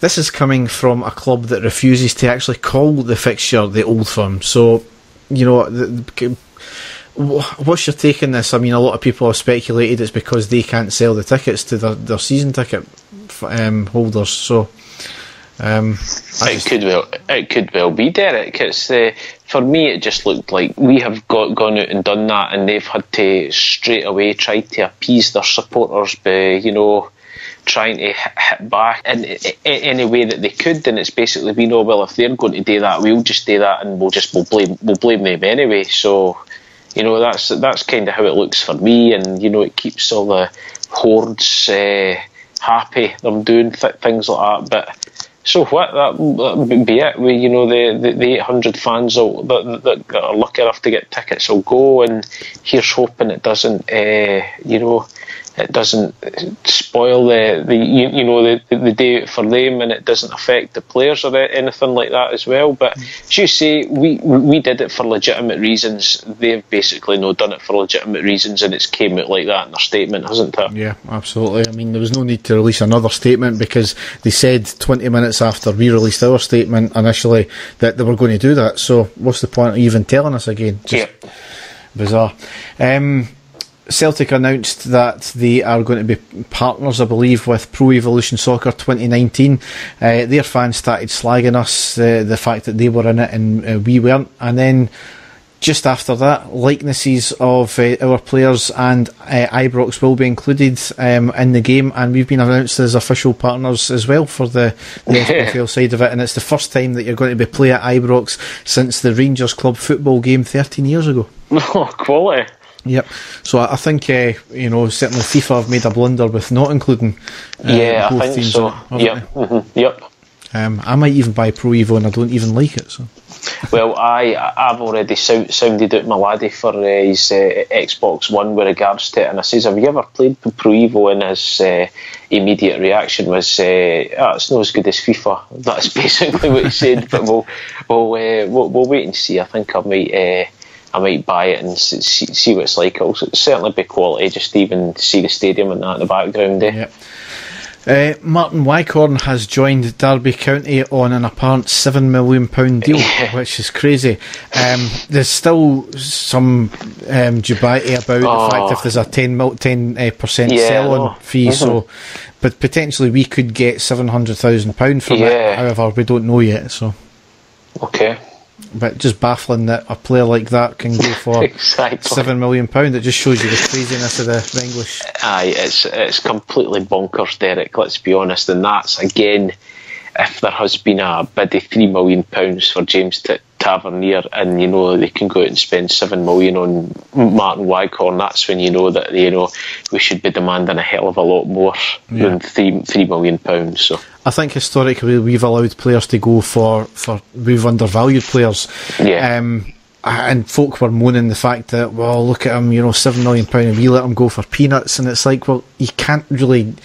This is coming from a club that refuses to actually call the fixture the Old Firm. So, what's your take on this? I mean, a lot of people have speculated it's because they can't sell the tickets to their season ticket holders. So it could well be, Derek. It's for me, it just looked like we have gone out and done that, and they've had to straight away try to appease their supporters by trying to hit back in any way that they could, and it's basically been, well, if they're going to do that, we'll just do that, and we'll blame them anyway. So that's kind of how it looks for me, and it keeps all the hordes happy. They're doing things like that, but so what? That would be it. The 800 fans that are lucky enough to get tickets will go, and here's hoping it doesn't it doesn't spoil the day out for them, and it doesn't affect the players or anything like that as well. But as you say, we did it for legitimate reasons. They've basically not done it for legitimate reasons, and it's came out like that in their statement, hasn't it? Yeah, absolutely. I mean, there was no need to release another statement, because they said 20 minutes after we released our statement initially that they were going to do that. So what's the point of even telling us again? Just bizarre. Celtic announced that they are going to be partners, I believe, with Pro Evolution Soccer 2019. Their fans started slagging us, the fact that they were in it and we weren't. And then Just after that, likenesses of our players and Ibrox will be included in the game, and we've been announced as official partners as well for the SPFL side of it, and it's the first time that you're going to be playing at Ibrox since the Rangers Club football game 13 years ago. Oh, quality. Yep. So I think, certainly FIFA have made a blunder with not including both I think teams. so. Yep. I might even buy Pro Evo and I don't even like it. So. Well, I've already sounded out my laddie for his Xbox One with regards to it, and I says, have you ever played Pro Evo? And his immediate reaction was, it's not as good as FIFA. That's basically what he said. But we'll wait and see. I think I might buy it and see what it's like. It'll certainly be quality, just to even see the stadium and that in the background. Yep. Martin Wycorn has joined Derby County on an apparent £7 million deal, which is crazy. There's still some dubiety about the fact if there's a 10% sell-on fee, so but potentially we could get £700,000 from it. However, we don't know yet. So okay. But just baffling that a player like that can go for £7 million. It just shows you the craziness of the English. Aye, it's completely bonkers, Derek, let's be honest. And that's, again, if there has been a bid of £3 million for James Tavernier, and they can go out and spend £7 million on Martin Wycorn, that's when you know that we should be demanding a hell of a lot more than £3 million. So I think historically we've allowed players to go for we've undervalued players. And folk were moaning the fact that, well, look at him, £7 million and we let him go for peanuts, and it's like, well, you can't really.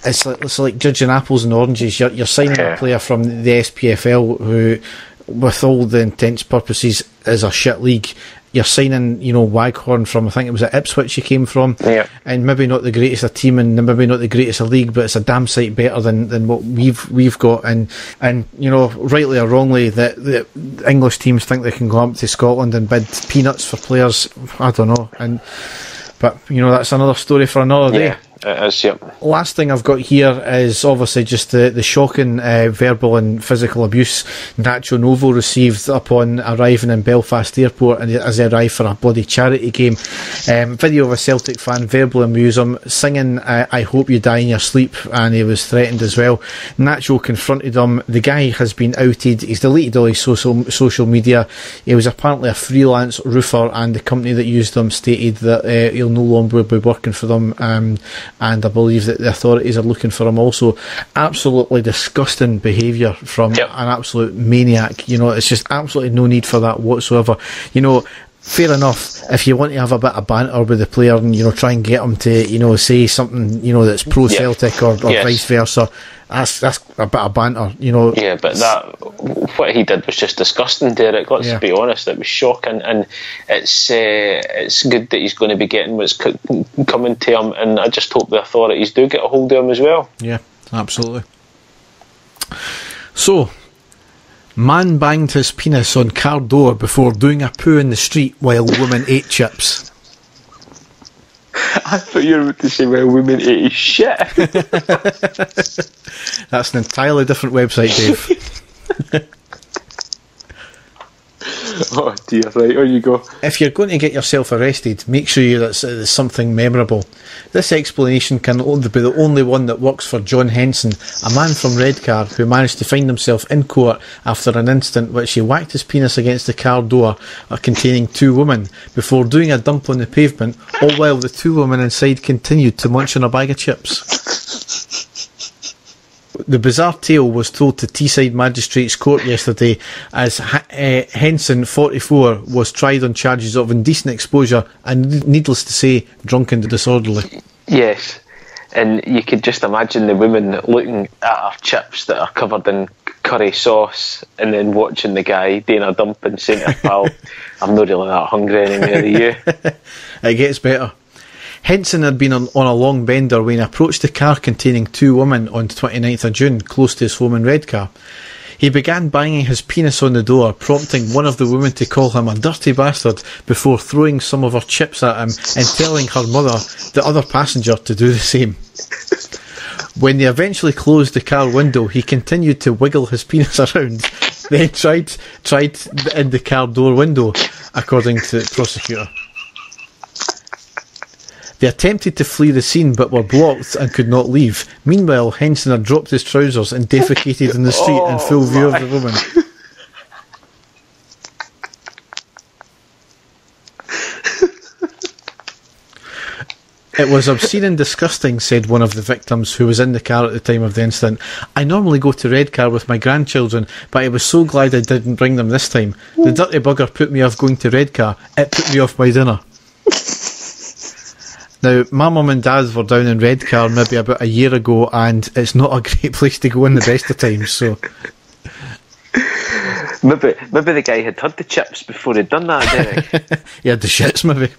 It's like judging apples and oranges. You're signing a player from the SPFL who, with all the intents purposes, is a shit league. You're signing, Waghorn from, I think it was at Ipswich he came from, and maybe not the greatest a team and maybe not the greatest a league, but it's a damn sight better than what we've got. And rightly or wrongly, the English teams think they can go up to Scotland and bid peanuts for players. I don't know, but that's another story for another day. It is, yep. Last thing I've got here is obviously just the shocking verbal and physical abuse Nacho Novo received upon arriving in Belfast Airport and as he arrived for a bloody charity game. Video of a Celtic fan verbally abused him, singing I hope you die in your sleep, and he was threatened as well. Nacho confronted him. The guy has been outed. He's deleted all his social media. He was apparently a freelance roofer, and the company that used him stated that he'll no longer be working for them. And I believe that the authorities are looking for him also. Absolutely disgusting behaviour from an absolute maniac. It's just absolutely no need for that whatsoever. Fair enough, if you want to have a bit of banter with the player and, try and get him to, say something, that's pro-Celtic or vice versa, that's a bit of banter, Yeah, but what he did was just disgusting, Derek. Let's be honest, it was shocking, and it's good that he's going to be getting what's coming to him, and I just hope the authorities do get a hold of him as well. Yeah, absolutely. So, man banged his penis on car door before doing a poo in the street while woman ate chips. I thought you were about to say while women ate his shit. That's an entirely different website, Dave. Oh dear, right, on you go. If you're going to get yourself arrested, make sure that's something memorable. This explanation can only be the only one that works for John Henson, a man from Redcar who managed to find himself in court after an incident which he whacked his penis against the car door containing two women before doing a dump on the pavement, all while the two women inside continued to munch on a bag of chips. The bizarre tale was told to Teesside Magistrates Court yesterday as Henson, 44, was tried on charges of indecent exposure and, needless to say, drunken and disorderly. Yes, and you could just imagine the women looking at our chips that are covered in curry sauce and then watching the guy doing a dump and saying to her pal, I'm not really that hungry anymore, are you? It gets better. Henson had been on a long bender when he approached a car containing two women on the 29th of June, close to his home in Redcar. He began banging his penis on the door, prompting one of the women to call him a dirty bastard before throwing some of her chips at him and telling her mother, the other passenger, to do the same. When they eventually closed the car window, he continued to wiggle his penis around They tried in the car door window, according to the prosecutor. They attempted to flee the scene but were blocked and could not leave. Meanwhile, Henson had dropped his trousers and defecated in the street in full view of the woman. It was obscene and disgusting, said one of the victims who was in the car at the time of the incident. I normally go to Redcar with my grandchildren, but I was so glad I didn't bring them this time. The dirty bugger put me off going to Redcar. It put me off my dinner. Now, my mum and dad were down in Redcar maybe about a year ago, and it's not a great place to go in the best of times, so... Maybe the guy had the chips before he'd done that, Derek. He had the shits, maybe.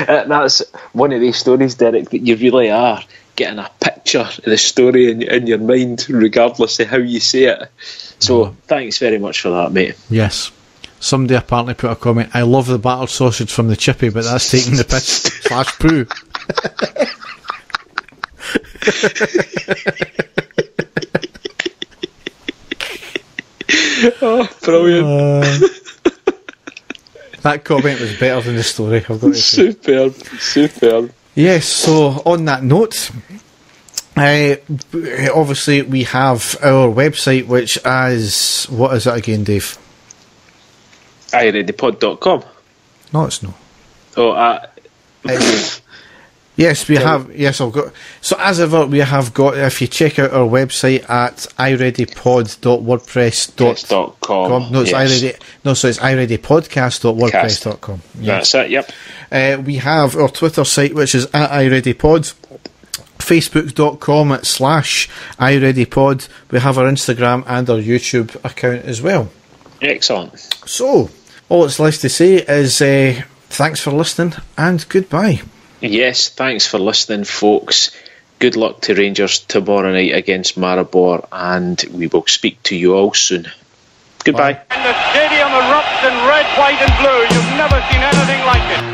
That's one of these stories, Derek, that you really are getting a picture of the story in your mind, regardless of how you say it. So, thanks very much for that, mate. Yes. Somebody apparently put a comment, I love the battered sausage from the chippy, but that's taking the piss / poo. Oh, brilliant. That comment was better than the story, I've got to say. Superb. Yes, so on that note, obviously we have our website, which is... What is it again, Dave? iReadyPod.com. No, it's not. Oh, yes, we have. Yes, I've got. So as ever, we have got. If you check out our website at iReadyPod.wordpress.com. No, it's iReady. No, so it's iReadyPodcast.wordpress.com. Yes. That's it. Yep. We have our Twitter site, which is at iReadyPod. Facebook.com/iReadyPod. We have our Instagram and our YouTube account as well. Excellent. So, all it's left to say is thanks for listening and goodbye. Yes, thanks for listening, folks. Good luck to Rangers tomorrow night against Maribor, and we will speak to you all soon. Goodbye. And the stadium erupts in red, white and blue. You've never seen anything like it.